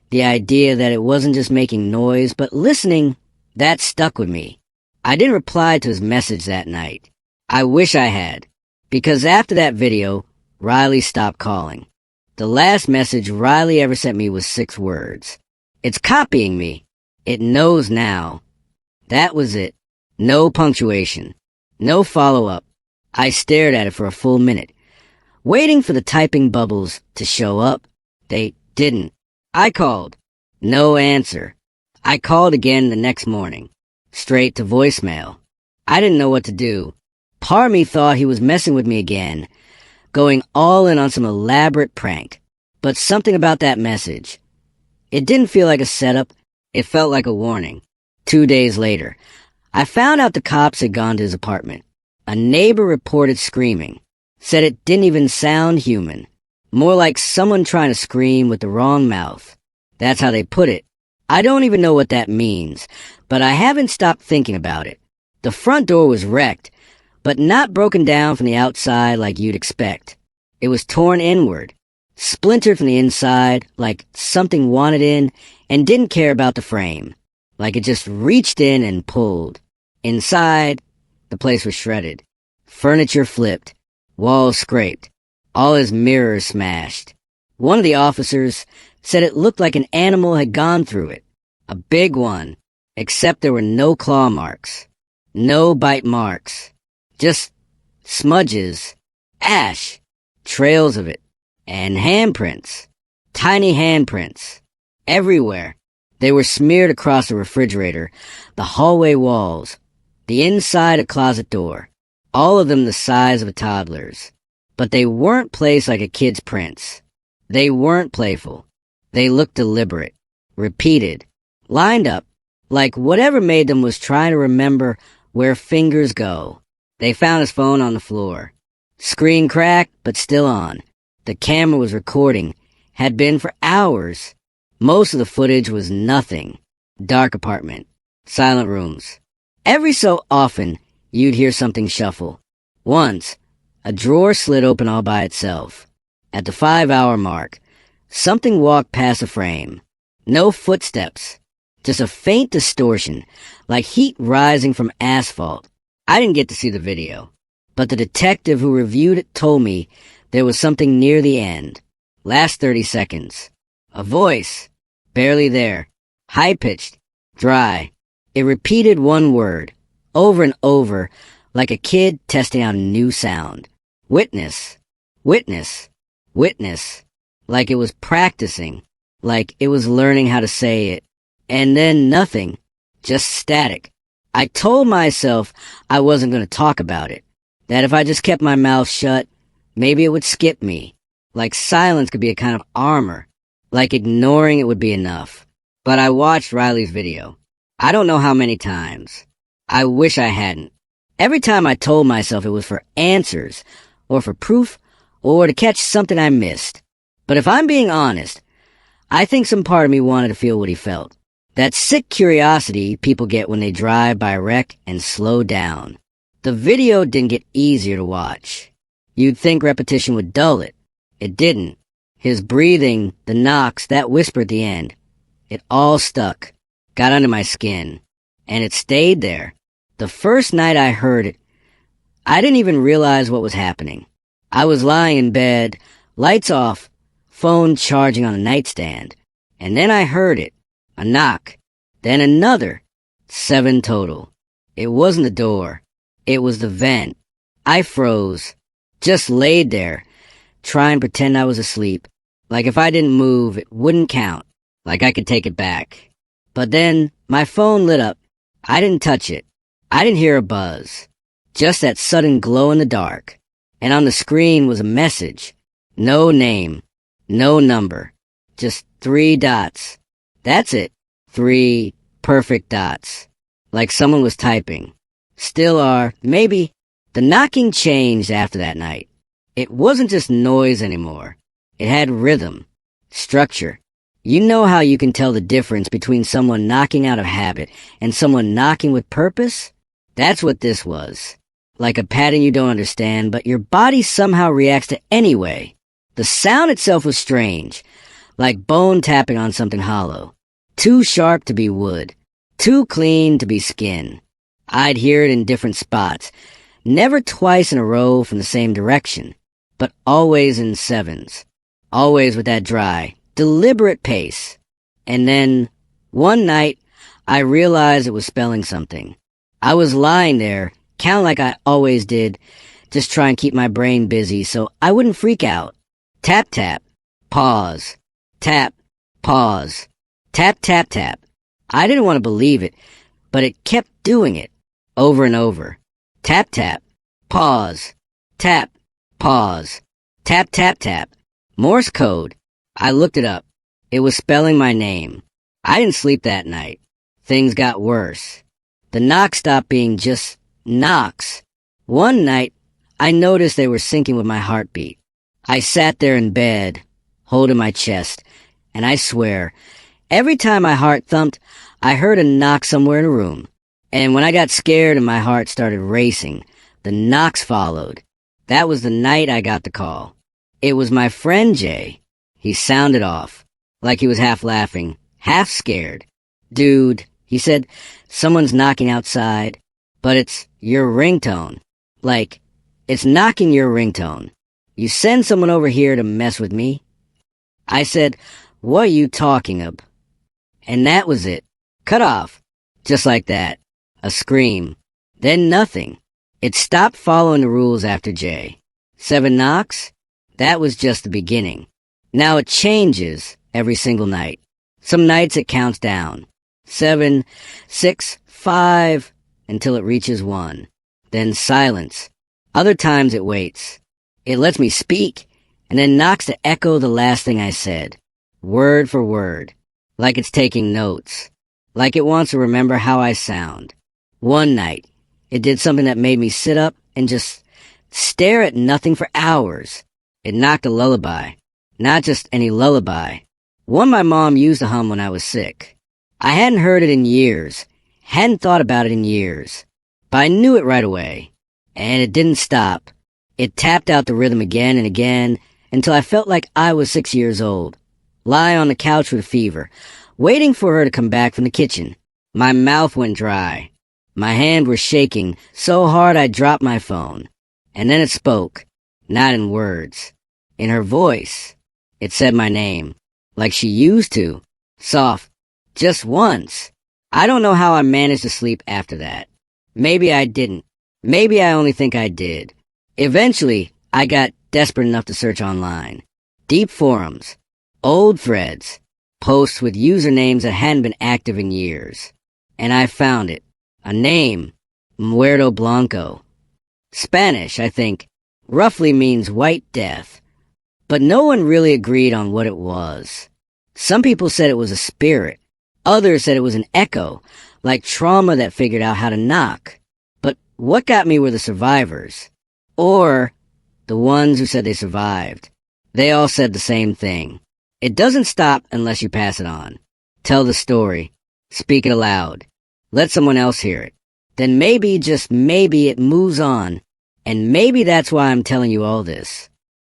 the idea that it wasn't just making noise, but listening, that stuck with me. I didn't reply to his message that night. I wish I had. Because after that video, Riley stopped calling. The last message Riley ever sent me was 6 words. "It's copying me. It knows now." That was it. No punctuation. No follow-up. I stared at it for a full minute, waiting for the typing bubbles to show up. They didn't. I called. No answer. I called again the next morning. Straight to voicemail. I didn't know what to do. Part of me thought he was messing with me again, going all in on some elaborate prank. But something about that message. It didn't feel like a setup. It felt like a warning. 2 days later, I found out the cops had gone to his apartment. A neighbor reported screaming. Said it didn't even sound human. More like someone trying to scream with the wrong mouth. That's how they put it. I don't even know what that means, but I haven't stopped thinking about it. The front door was wrecked, but not broken down from the outside like you'd expect. It was torn inward, splintered from the inside like something wanted in and didn't care about the frame. Like it just reached in and pulled. Inside, the place was shredded. Furniture flipped. Walls scraped. All his mirrors smashed. One of the officers said it looked like an animal had gone through it. A big one. Except there were no claw marks. No bite marks. Just smudges. Ash. Trails of it. And handprints. Tiny handprints. Everywhere. They were smeared across the refrigerator, the hallway walls, the inside a closet door, all of them the size of a toddler's. But they weren't placed like a kid's prints. They weren't playful. They looked deliberate, repeated, lined up, like whatever made them was trying to remember where fingers go. They found his phone on the floor. Screen cracked, but still on. The camera was recording, had been for hours. Most of the footage was nothing. Dark apartment. Silent rooms. Every so often, you'd hear something shuffle. Once, a drawer slid open all by itself. At the 5-hour mark, something walked past a frame. No footsteps. Just a faint distortion, like heat rising from asphalt. I didn't get to see the video, but the detective who reviewed it told me there was something near the end. Last 30 seconds. A voice. Barely there. High-pitched. Dry. It repeated one word. Over and over, like a kid testing out a new sound. Witness. Witness. Witness. Like it was practicing. Like it was learning how to say it. And then nothing. Just static. I told myself I wasn't going to talk about it. That if I just kept my mouth shut, maybe it would skip me. Like silence could be a kind of armor. Like ignoring it would be enough. But I watched Riley's video. I don't know how many times. I wish I hadn't. Every time I told myself it was for answers, or for proof, or to catch something I missed. But if I'm being honest, I think some part of me wanted to feel what he felt. That sick curiosity people get when they drive by a wreck and slow down. The video didn't get easier to watch. You'd think repetition would dull it. It didn't. His breathing, the knocks, that whisper at the end. It all stuck. got under my skin, and it stayed there. The first night I heard it, I didn't even realize what was happening. I was lying in bed, lights off, phone charging on a nightstand, and then I heard it. A knock, then another. 7 total. It wasn't the door. It was the vent. I froze. Just laid there, trying to pretend I was asleep. Like if I didn't move, it wouldn't count. Like I could take it back. But then, my phone lit up. I didn't touch it. I didn't hear a buzz. Just that sudden glow in the dark. And on the screen was a message. No name. No number. Just 3 dots. That's it. 3 perfect dots. Like someone was typing. Still are, maybe. The knocking changed after that night. It wasn't just noise anymore. It had rhythm, structure. You know how you can tell the difference between someone knocking out of habit and someone knocking with purpose? That's what this was. Like a pattern you don't understand, but your body somehow reacts to anyway. The sound itself was strange, like bone tapping on something hollow. Too sharp to be wood, too clean to be skin. I'd hear it in different spots, never twice in a row from the same direction, but always in 7s, always with that dry, deliberate pace. And then, one night, I realized it was spelling something. I was lying there, counting like I always did, just trying to keep my brain busy so I wouldn't freak out. Tap, tap, pause, tap, pause, tap, tap, tap. I didn't want to believe it, but it kept doing it, over and over. Tap, tap, pause, tap, pause, tap, tap, tap. Morse code. I looked it up. It was spelling my name. I didn't sleep that night. Things got worse. The knocks stopped being just knocks. One night, I noticed they were syncing with my heartbeat. I sat there in bed, holding my chest, and I swear, every time my heart thumped, I heard a knock somewhere in the room. And when I got scared and my heart started racing, the knocks followed. That was the night I got the call. It was my friend Jay. He sounded off, like he was half laughing, half scared. Dude, he said, someone's knocking outside, but it's your ringtone. Like, it's knocking your ringtone. You send someone over here to mess with me? I said, what are you talking of? And that was it. Cut off. Just like that. A scream. Then nothing. It stopped following the rules after Jay. 7 knocks? That was just the beginning. Now it changes every single night. Some nights it counts down. 7, 6, 5, until it reaches 1. Then silence. Other times it waits. It lets me speak, and then knocks to echo the last thing I said. Word for word. Like it's taking notes. Like it wants to remember how I sound. One night, it did something that made me sit up and just stare at nothing for hours. It knocked a lullaby. Not just any lullaby. One my mom used to hum when I was sick. I hadn't heard it in years. Hadn't thought about it in years. But I knew it right away. And it didn't stop. It tapped out the rhythm again and again until I felt like I was 6 years old. Lie on the couch with a fever, waiting for her to come back from the kitchen. My mouth went dry. My hand was shaking so hard I dropped my phone. And then it spoke, not in words. In her voice, it said my name, like she used to, soft, just once. I don't know how I managed to sleep after that. Maybe I didn't. Maybe I only think I did. Eventually, I got desperate enough to search online. Deep forums, old threads, posts with usernames that hadn't been active in years. And I found it. A name, Muerto Blanco. Spanish, I think, roughly means white death. But no one really agreed on what it was. Some people said it was a spirit. Others said it was an echo, like trauma that figured out how to knock. But what got me were the survivors. Or the ones who said they survived. They all said the same thing. It doesn't stop unless you pass it on. Tell the story. Speak it aloud. Let someone else hear it. Then maybe, just maybe, it moves on. And maybe that's why I'm telling you all this.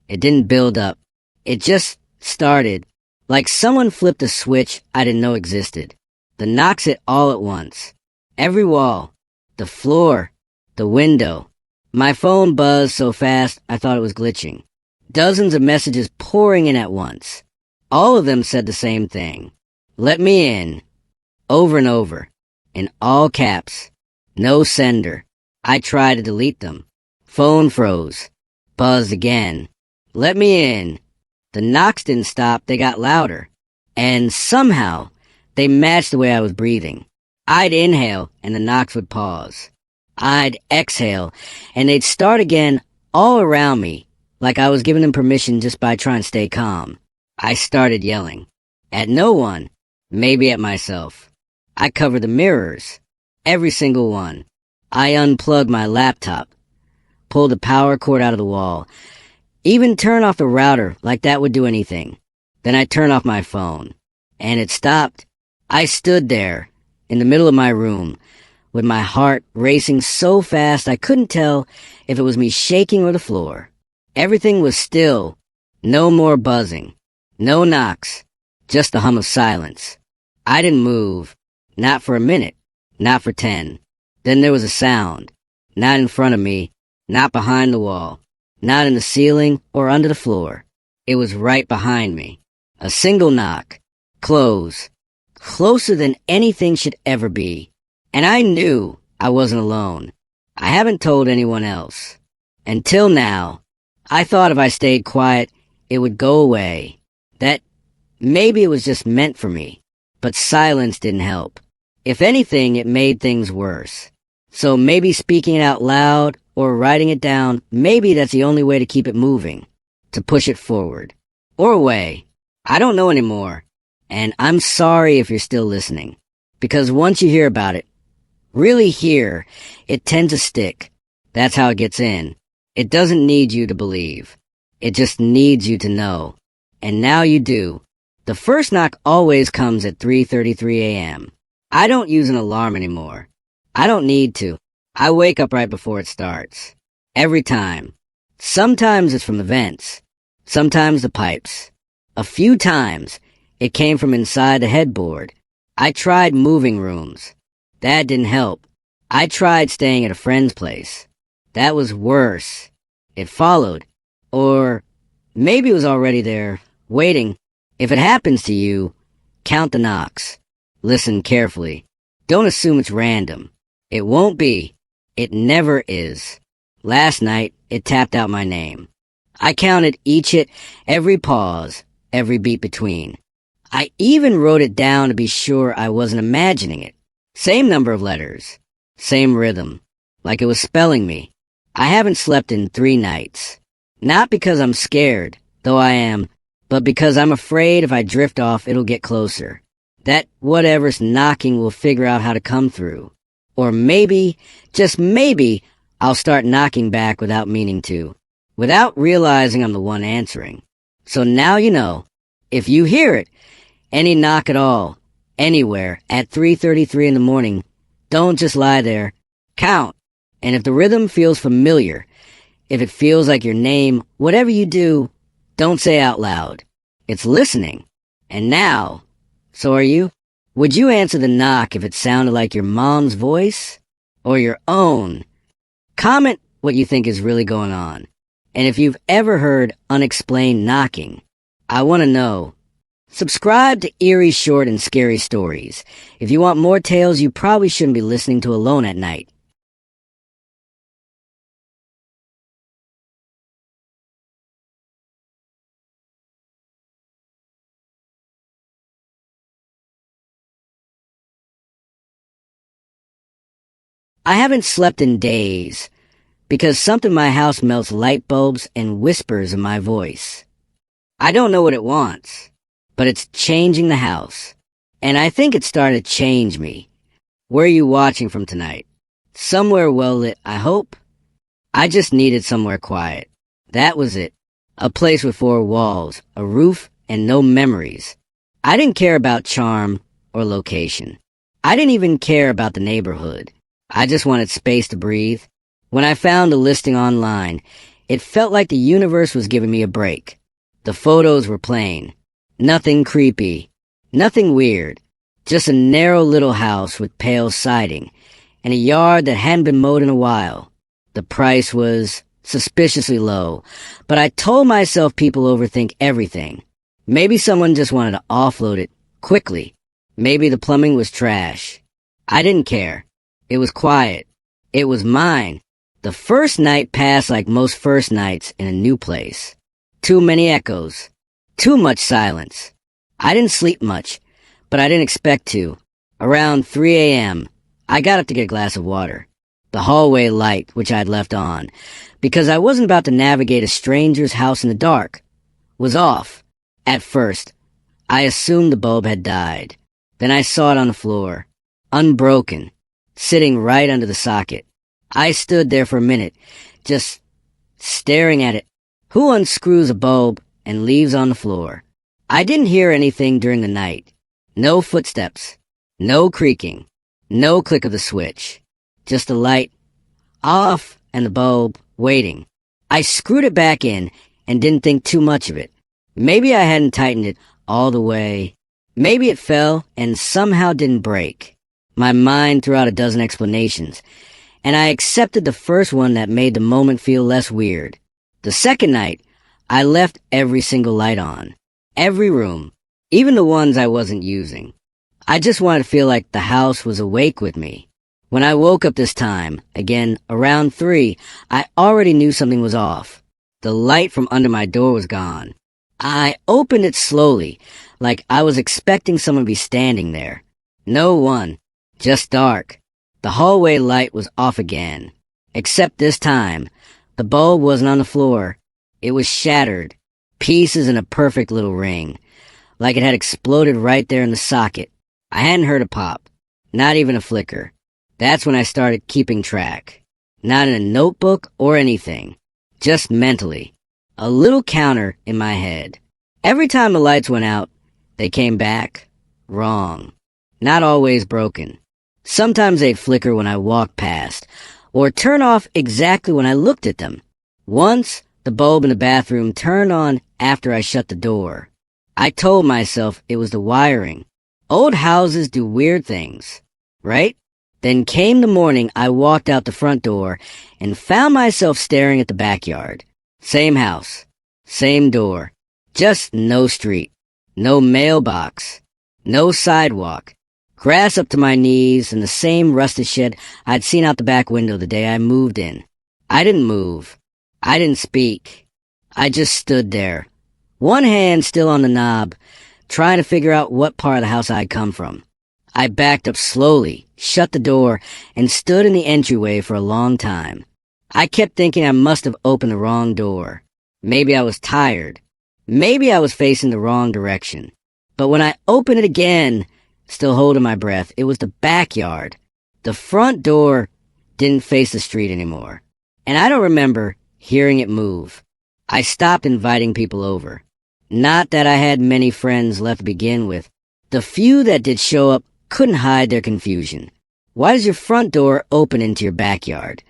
It didn't build up. It just started. Like someone flipped a switch I didn't know existed. The knocks hit all at once. Every wall, the floor, the window. My phone buzzed so fast I thought it was glitching. Dozens of messages pouring in at once. All of them said the same thing. Let me in. Over and over. In all caps. No sender. I tried to delete them. Phone froze. Buzzed again. Let me in. The knocks didn't stop, they got louder. And somehow, they matched the way I was breathing. I'd inhale, and the knocks would pause. I'd exhale, and they'd start again all around me, like I was giving them permission just by trying to stay calm. I started yelling. At no one. Maybe at myself. I covered the mirrors. Every single one. I unplugged my laptop. Pulled the power cord out of the wall. Even turned off the router like that would do anything. Then I turned off my phone. And it stopped. I stood there, in the middle of my room, with my heart racing so fast I couldn't tell if it was me shaking or the floor. Everything was still. No more buzzing. No knocks. Just the hum of silence. I didn't move. Not for a minute. Not for 10. Then there was a sound. Not in front of me. Not behind the wall. Not in the ceiling or under the floor. It was right behind me. A single knock. Close. Closer than anything should ever be. And I knew I wasn't alone. I haven't told anyone else. Until now. I thought if I stayed quiet, it would go away. That maybe it was just meant for me. But silence didn't help. If anything, it made things worse. So maybe speaking it out loud or writing it down, maybe that's the only way to keep it moving. To push it forward. Or away. I don't know anymore. And I'm sorry if you're still listening. Because once you hear about it, really hear, it tends to stick. That's how it gets in. It doesn't need you to believe. It just needs you to know. And now you do. The first knock always comes at 3:33 a.m. I don't use an alarm anymore. I don't need to. I wake up right before it starts. Every time. Sometimes it's from the vents. Sometimes the pipes. A few times, it came from inside the headboard. I tried moving rooms. That didn't help. I tried staying at a friend's place. That was worse. It followed. Or maybe it was already there, waiting. If it happens to you, count the knocks. Listen carefully. Don't assume it's random. It won't be. It never is. Last night, it tapped out my name. I counted each hit, every pause, every beat between. I even wrote it down to be sure I wasn't imagining it. Same number of letters. Same rhythm. Like it was spelling me. I haven't slept in 3 nights. Not because I'm scared, though I am, but because I'm afraid if I drift off, it'll get closer. That whatever's knocking will figure out how to come through. Or maybe, just maybe, I'll start knocking back without meaning to. Without realizing I'm the one answering. So now you know. If you hear it, any knock at all, anywhere, at 3:33 in the morning, don't just lie there. Count. And if the rhythm feels familiar, if it feels like your name, whatever you do, don't say out loud. It's listening. And now, so are you? Would you answer the knock if it sounded like your mom's voice? Or your own? Comment what you think is really going on. And if you've ever heard unexplained knocking, I want to know. Subscribe to Eerie, Short, and Scary Stories. If you want more tales you probably shouldn't be listening to alone at night. I haven't slept in days because something in my house melts light bulbs and whispers in my voice. I don't know what it wants, but it's changing the house. And I think it's starting to change me. Where are you watching from tonight? Somewhere well lit, I hope? I just needed somewhere quiet. That was it. A place with 4 walls, a roof, and no memories. I didn't care about charm or location. I didn't even care about the neighborhood. I just wanted space to breathe. When I found a listing online, it felt like the universe was giving me a break. The photos were plain. Nothing creepy. Nothing weird. Just a narrow little house with pale siding, and a yard that hadn't been mowed in a while. The price was suspiciously low, but I told myself people overthink everything. Maybe someone just wanted to offload it quickly. Maybe the plumbing was trash. I didn't care. It was quiet. It was mine. The first night passed like most first nights in a new place. Too many echoes. Too much silence. I didn't sleep much, but I didn't expect to. Around 3 a.m., I got up to get a glass of water. The hallway light, which I'd left on, because I wasn't about to navigate a stranger's house in the dark, was off. At first, I assumed the bulb had died. Then I saw it on the floor, unbroken, sitting right under the socket. I stood there for a minute, just staring at it. Who unscrews a bulb and leaves on the floor? I didn't hear anything during the night. No footsteps, no creaking, no click of the switch. Just the light off and the bulb waiting. I screwed it back in and didn't think too much of it. Maybe I hadn't tightened it all the way. Maybe it fell and somehow didn't break. My mind threw out a dozen explanations, and I accepted the first one that made the moment feel less weird. The second night, I left every single light on. Every room, even the ones I wasn't using. I just wanted to feel like the house was awake with me. When I woke up this time, again, around 3, I already knew something was off. The light from under my door was gone. I opened it slowly, like I was expecting someone to be standing there. No one. Just dark. The hallway light was off again. Except this time, the bulb wasn't on the floor. It was shattered. Pieces in a perfect little ring. Like it had exploded right there in the socket. I hadn't heard a pop. Not even a flicker. That's when I started keeping track. Not in a notebook or anything. Just mentally. A little counter in my head. Every time the lights went out, they came back wrong. Not always broken. Sometimes they'd flicker when I walked past, or turn off exactly when I looked at them. Once, the bulb in the bathroom turned on after I shut the door. I told myself it was the wiring. Old houses do weird things, right? Then came the morning I walked out the front door and found myself staring at the backyard. Same house, same door, just no street, no mailbox, no sidewalk, grass up to my knees, and the same rusted shed I'd seen out the back window the day I moved in. I didn't move. I didn't speak. I just stood there, one hand still on the knob, trying to figure out what part of the house I'd come from. I backed up slowly, shut the door, and stood in the entryway for a long time. I kept thinking I must have opened the wrong door. Maybe I was tired. Maybe I was facing the wrong direction. But when I opened it again, still holding my breath, it was the backyard. The front door didn't face the street anymore. And I don't remember hearing it move. I stopped inviting people over. Not that I had many friends left to begin with. The few that did show up couldn't hide their confusion. Why does your front door open into your backyard?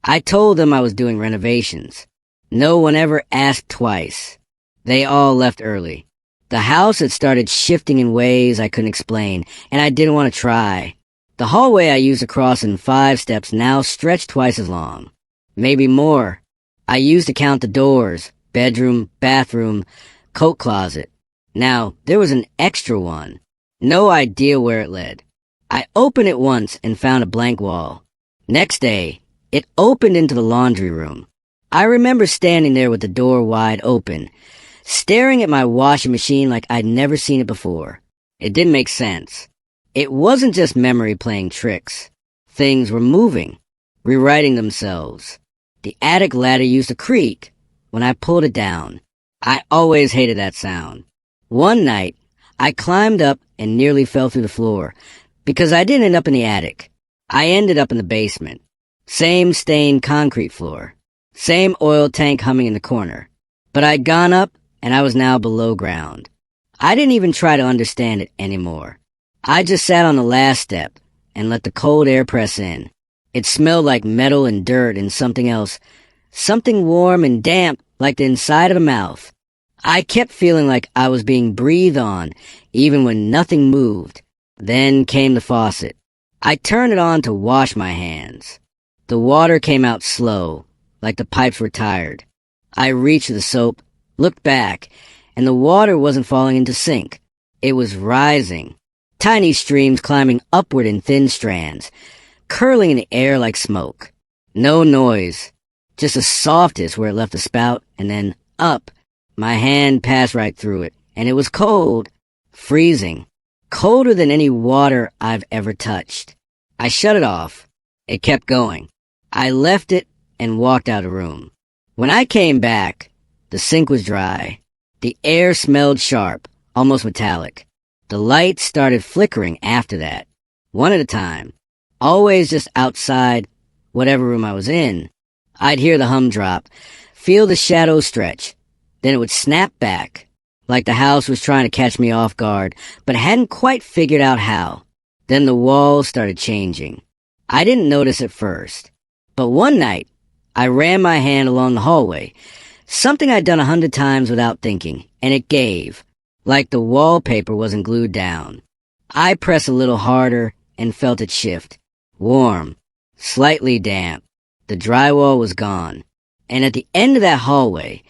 I told them I was doing renovations. No one ever asked twice. They all left early. The house had started shifting in ways I couldn't explain, and I didn't want to try. The hallway I used to cross in 5 steps now stretched twice as long. Maybe more. I used to count the doors, bedroom, bathroom, coat closet. Now, there was an extra one. No idea where it led. I opened it once and found a blank wall. Next day, it opened into the laundry room. I remember standing there with the door wide open, staring at my washing machine like I'd never seen it before. It didn't make sense. It wasn't just memory playing tricks. Things were moving, rewriting themselves. The attic ladder used to creak when I pulled it down. I always hated that sound. One night, I climbed up and nearly fell through the floor because I didn't end up in the attic. I ended up in the basement. Same stained concrete floor. Same oil tank humming in the corner. But I'd gone up and I was now below ground. I didn't even try to understand it anymore. I just sat on the last step and let the cold air press in. It smelled like metal and dirt and something else. Something warm and damp like the inside of the mouth. I kept feeling like I was being breathed on, even when nothing moved. Then came the faucet. I turned it on to wash my hands. The water came out slow, like the pipes were tired. I reached for the soap, looked back, and the water wasn't falling into sink. It was rising. Tiny streams climbing upward in thin strands, curling in the air like smoke. No noise, just a soft hiss where it left the spout, and then up. My hand passed right through it, and it was cold, freezing, colder than any water I've ever touched. I shut it off. It kept going. I left it and walked out of the room. When I came back, the sink was dry. The air smelled sharp, almost metallic. The lights started flickering after that, one at a time, always just outside whatever room I was in. I'd hear the hum drop, feel the shadows stretch. Then it would snap back, like the house was trying to catch me off guard, but hadn't quite figured out how. Then the walls started changing. I didn't notice at first, but one night, I ran my hand along the hallway, something I'd done 100 times without thinking, and it gave, like the wallpaper wasn't glued down. I pressed a little harder and felt it shift. Warm, slightly damp. The drywall was gone, and at the end of that hallway,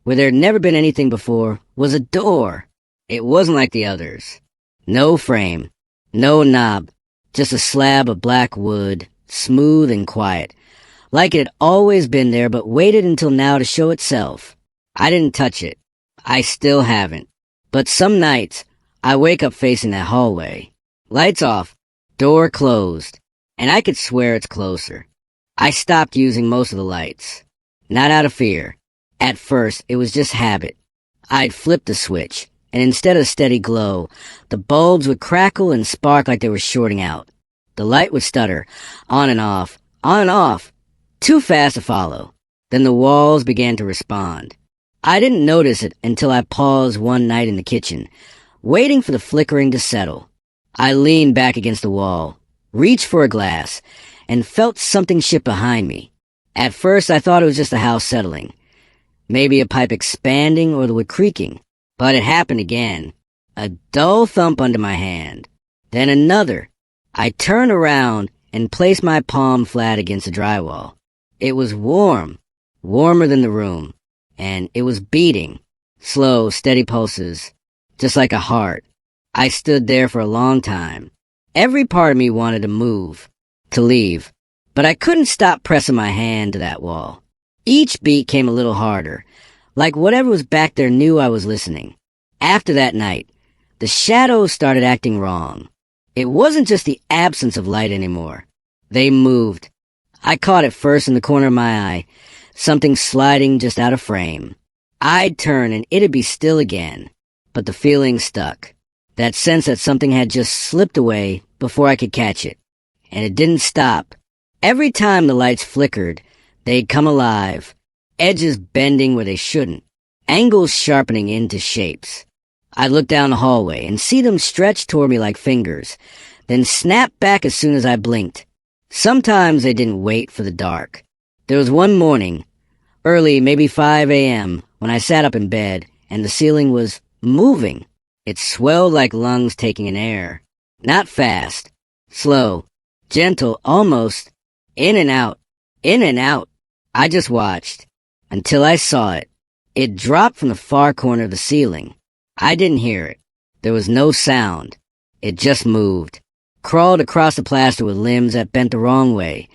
where there had never been anything before, was a door. It wasn't like the others. No frame, no knob, just a slab of black wood, smooth and quiet, like it had always been there but waited until now to show itself. I didn't touch it. I still haven't. But some nights, I wake up facing that hallway. Lights off, door closed, and I could swear it's closer. I stopped using most of the lights. Not out of fear. At first, it was just habit. I'd flip the switch, and instead of steady glow, the bulbs would crackle and spark like they were shorting out. The light would stutter, on and off, too fast to follow. Then the walls began to respond. I didn't notice it until I paused one night in the kitchen, waiting for the flickering to settle. I leaned back against the wall, reached for a glass, and felt something shift behind me. At first, I thought it was just the house settling. Maybe a pipe expanding or the wood creaking. But it happened again. A dull thump under my hand. Then another. I turned around and placed my palm flat against the drywall. It was warm, warmer than the room, and it was beating. Slow, steady pulses, just like a heart. I stood there for a long time. Every part of me wanted to move, to leave, but I couldn't stop pressing my hand to that wall. Each beat came a little harder, like whatever was back there knew I was listening. After that night, the shadows started acting wrong. It wasn't just the absence of light anymore. They moved. I caught it first in the corner of my eye, something sliding just out of frame. I'd turn and it'd be still again, but the feeling stuck. That sense that something had just slipped away before I could catch it. And it didn't stop. Every time the lights flickered, they'd come alive, edges bending where they shouldn't, angles sharpening into shapes. I'd look down the hallway and see them stretch toward me like fingers, then snap back as soon as I blinked. Sometimes they didn't wait for the dark. There was one morning, early, maybe 5 a.m., when I sat up in bed, and the ceiling was moving. It swelled like lungs taking in air. Not fast, slow, gentle, almost, in and out, in and out. I just watched, until I saw it. It dropped from the far corner of the ceiling. I didn't hear it. There was no sound. It just moved. Crawled across the plaster with limbs that bent the wrong way,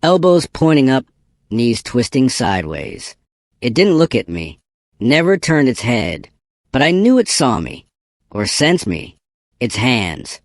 elbows pointing up, knees twisting sideways. It didn't look at me, never turned its head, but I knew it saw me, or sensed me. Its hands,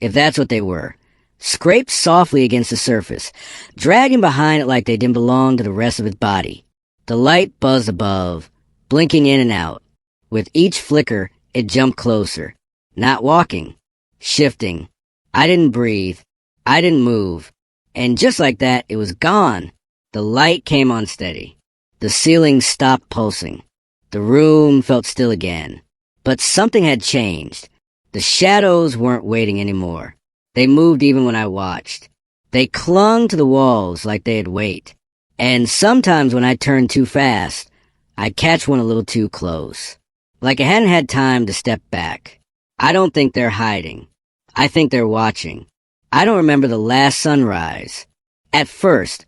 if that's what they were, scraped softly against the surface, dragging behind it like they didn't belong to the rest of its body. The light buzzed above, blinking in and out. With each flicker, it jumped closer, not walking, shifting. I didn't breathe. I didn't move. And just like that, it was gone. The light came on steady. The ceiling stopped pulsing. The room felt still again. But something had changed. The shadows weren't waiting anymore. They moved even when I watched. They clung to the walls like they'd wait. And sometimes when I turned too fast, I'd catch one a little too close. Like I hadn't had time to step back. I don't think they're hiding. I think they're watching. I don't remember the last sunrise. At first,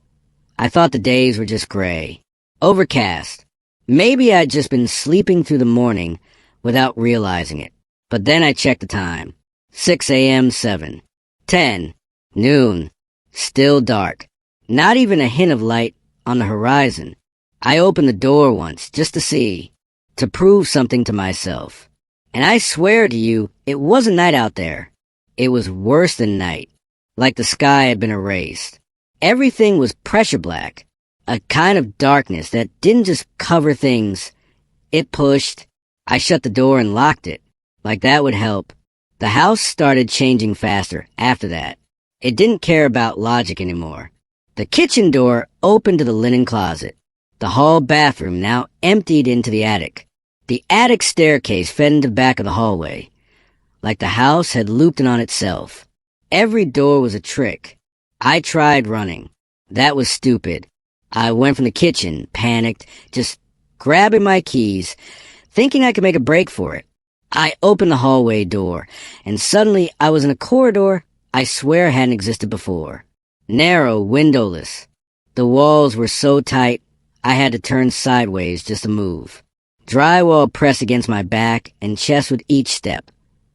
I thought the days were just gray, overcast. Maybe I'd just been sleeping through the morning without realizing it. But then I checked the time. 6 a.m., 7, 10, noon, still dark. Not even a hint of light on the horizon. I opened the door once just to see, to prove something to myself. And I swear to you, it wasn't night out there. It was worse than night, like the sky had been erased. Everything was pressure black, a kind of darkness that didn't just cover things. It pushed. I shut the door and locked it, like that would help. The house started changing faster after that. It didn't care about logic anymore. The kitchen door opened to the linen closet. The hall bathroom now emptied into the attic. The attic staircase fed into the back of the hallway, like the house had looped in on itself. Every door was a trick. I tried running. That was stupid. I went from the kitchen, panicked, just grabbing my keys, thinking I could make a break for it. I opened the hallway door, and suddenly I was in a corridor I swear hadn't existed before. Narrow, windowless. The walls were so tight, I had to turn sideways just to move. Drywall pressed against my back and chest with each step,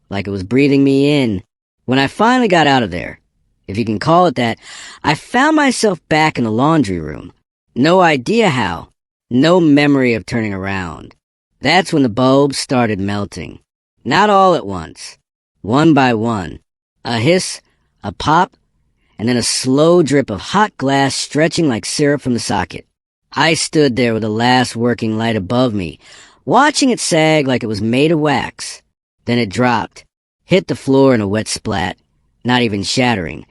like it was breathing me in. When I finally got out of there, if you can call it that, I found myself back in the laundry room. No idea how. No memory of turning around. That's when the bulbs started melting. Not all at once. One by one. A hiss, a pop, and then a slow drip of hot glass stretching like syrup from the socket. I stood there with the last working light above me, watching it sag like it was made of wax. Then it dropped, hit the floor in a wet splat, not even shattering,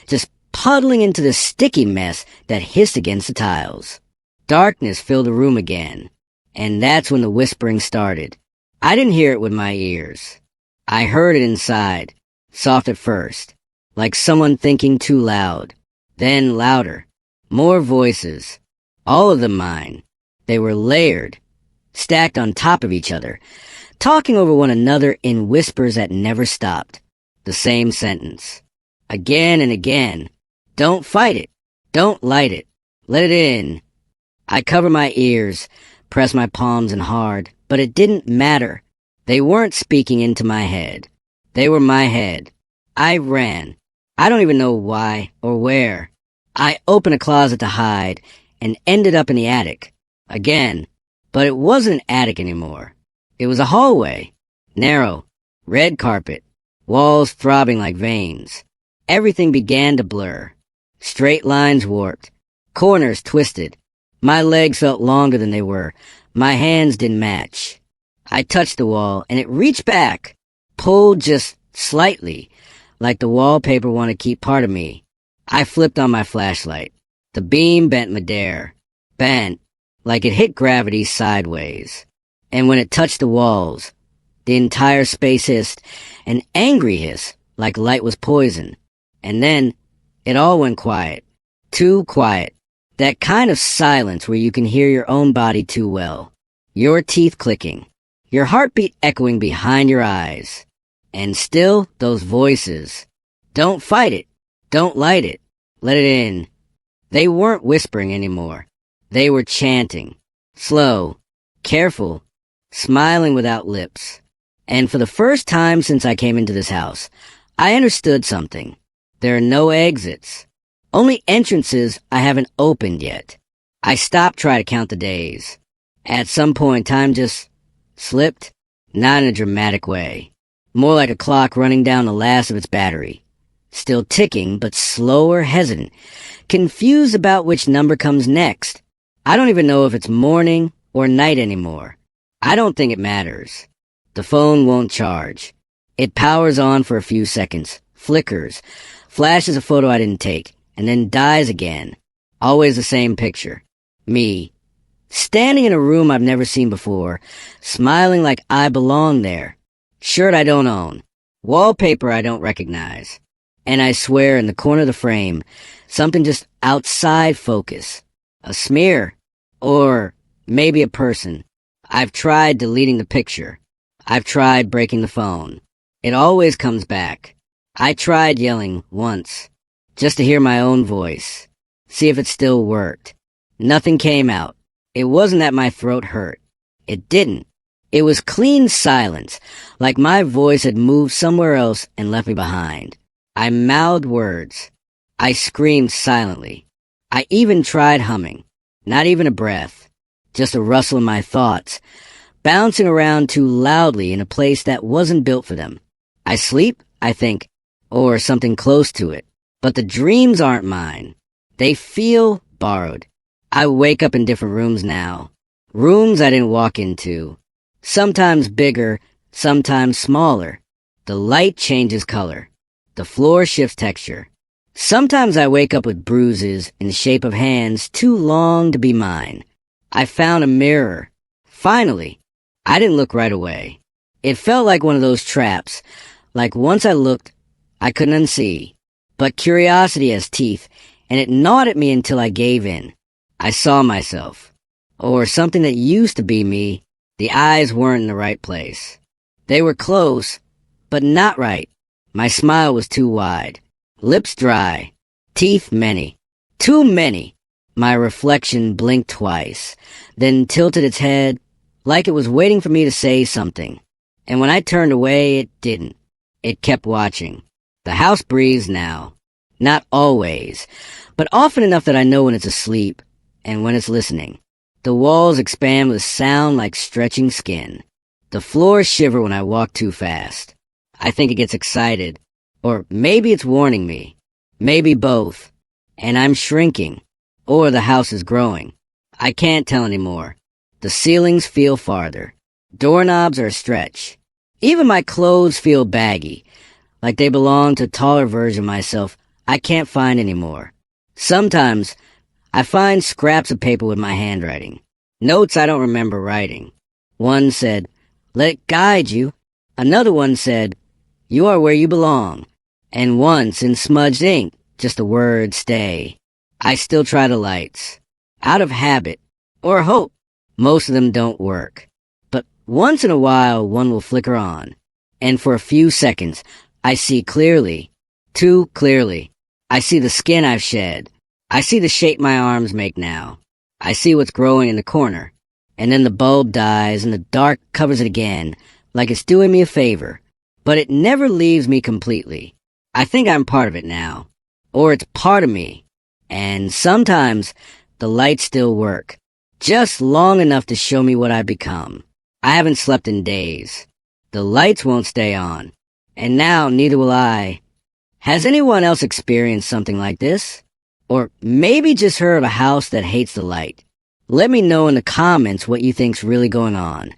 just puddling into the sticky mess that hissed against the tiles. Darkness filled the room again, and that's when the whispering started. I didn't hear it with my ears. I heard it inside, soft at first, like someone thinking too loud, then louder, more voices, all of them mine. They were layered, stacked on top of each other, talking over one another in whispers that never stopped. The same sentence. Again and again. Don't fight it. Don't light it. Let it in. I covered my ears, pressed my palms in hard, but it didn't matter. They weren't speaking into my head. They were my head. I ran. I don't even know why or where. I opened a closet to hide and ended up in the attic. Again. But it wasn't an attic anymore. It was a hallway. Narrow. Red carpet. Walls throbbing like veins. Everything began to blur. Straight lines warped. Corners twisted. My legs felt longer than they were. My hands didn't match. I touched the wall, and it reached back, pulled just slightly, like the wallpaper wanted to keep part of me. I flipped on my flashlight. The beam bent midair. Bent, like it hit gravity sideways. And when it touched the walls, the entire space hissed, an angry hiss, like light was poison. And then, it all went quiet. Too quiet. That kind of silence where you can hear your own body too well. Your teeth clicking. Your heartbeat echoing behind your eyes. And still, those voices. Don't fight it. Don't light it. Let it in. They weren't whispering anymore. They were chanting. Slow. Careful. Smiling without lips. And for the first time since I came into this house, I understood something. There are no exits. Only entrances I haven't opened yet. I stopped trying to count the days. At some point, time just slipped, not in a dramatic way. More like a clock running down the last of its battery. Still ticking, but slower, hesitant, confused about which number comes next. I don't even know if it's morning or night anymore. I don't think it matters. The phone won't charge. It powers on for a few seconds, flickers, flashes a photo I didn't take, and then dies again. Always the same picture. Me. Standing in a room I've never seen before, smiling like I belong there. Shirt I don't own. Wallpaper I don't recognize. And I swear in the corner of the frame, something just outside focus. A smear. Or maybe a person. I've tried deleting the picture. I've tried breaking the phone. It always comes back. I tried yelling once, just to hear my own voice, see if it still worked. Nothing came out. It wasn't that my throat hurt. It didn't. It was clean silence, like my voice had moved somewhere else and left me behind. I mouthed words. I screamed silently. I even tried humming. Not even a breath. Just a rustle in my thoughts, bouncing around too loudly in a place that wasn't built for them. I sleep, I think, or something close to it. But the dreams aren't mine. They feel borrowed. I wake up in different rooms now. Rooms I didn't walk into. Sometimes bigger, sometimes smaller. The light changes color. The floor shifts texture. Sometimes I wake up with bruises in the shape of hands too long to be mine. I found a mirror. Finally. I didn't look right away. It felt like one of those traps, like once I looked, I couldn't unsee. But curiosity has teeth, and it gnawed at me until I gave in. I saw myself. Or something that used to be me. The eyes weren't in the right place. They were close, but not right. My smile was too wide. Lips dry. Teeth many. Too many. My reflection blinked twice, then tilted its head, like it was waiting for me to say something. And when I turned away, it didn't. It kept watching. The house breathes now. Not always, but often enough that I know when it's asleep and when it's listening. The walls expand with sound like stretching skin. The floors shiver when I walk too fast. I think it gets excited. Or maybe it's warning me. Maybe both. And I'm shrinking. Or the house is growing. I can't tell anymore. The ceilings feel farther. Doorknobs are a stretch. Even my clothes feel baggy, like they belong to a taller version of myself I can't find anymore. Sometimes I find scraps of paper with my handwriting. Notes I don't remember writing. One said, "Let it guide you." Another one said, "You are where you belong." And once, in smudged ink, just the word "stay." I still try the lights. Out of habit. Or hope. Most of them don't work. But once in a while, one will flicker on. And for a few seconds, I see clearly. Too clearly. I see the skin I've shed. I see the shape my arms make now. I see what's growing in the corner. And then the bulb dies and the dark covers it again, like it's doing me a favor. But it never leaves me completely. I think I'm part of it now. Or it's part of me. And sometimes the lights still work. Just long enough to show me what I've become. I haven't slept in days. The lights won't stay on. And now neither will I. Has anyone else experienced something like this? Or maybe just heard of a house that hates the light? Let me know in the comments what you think's really going on.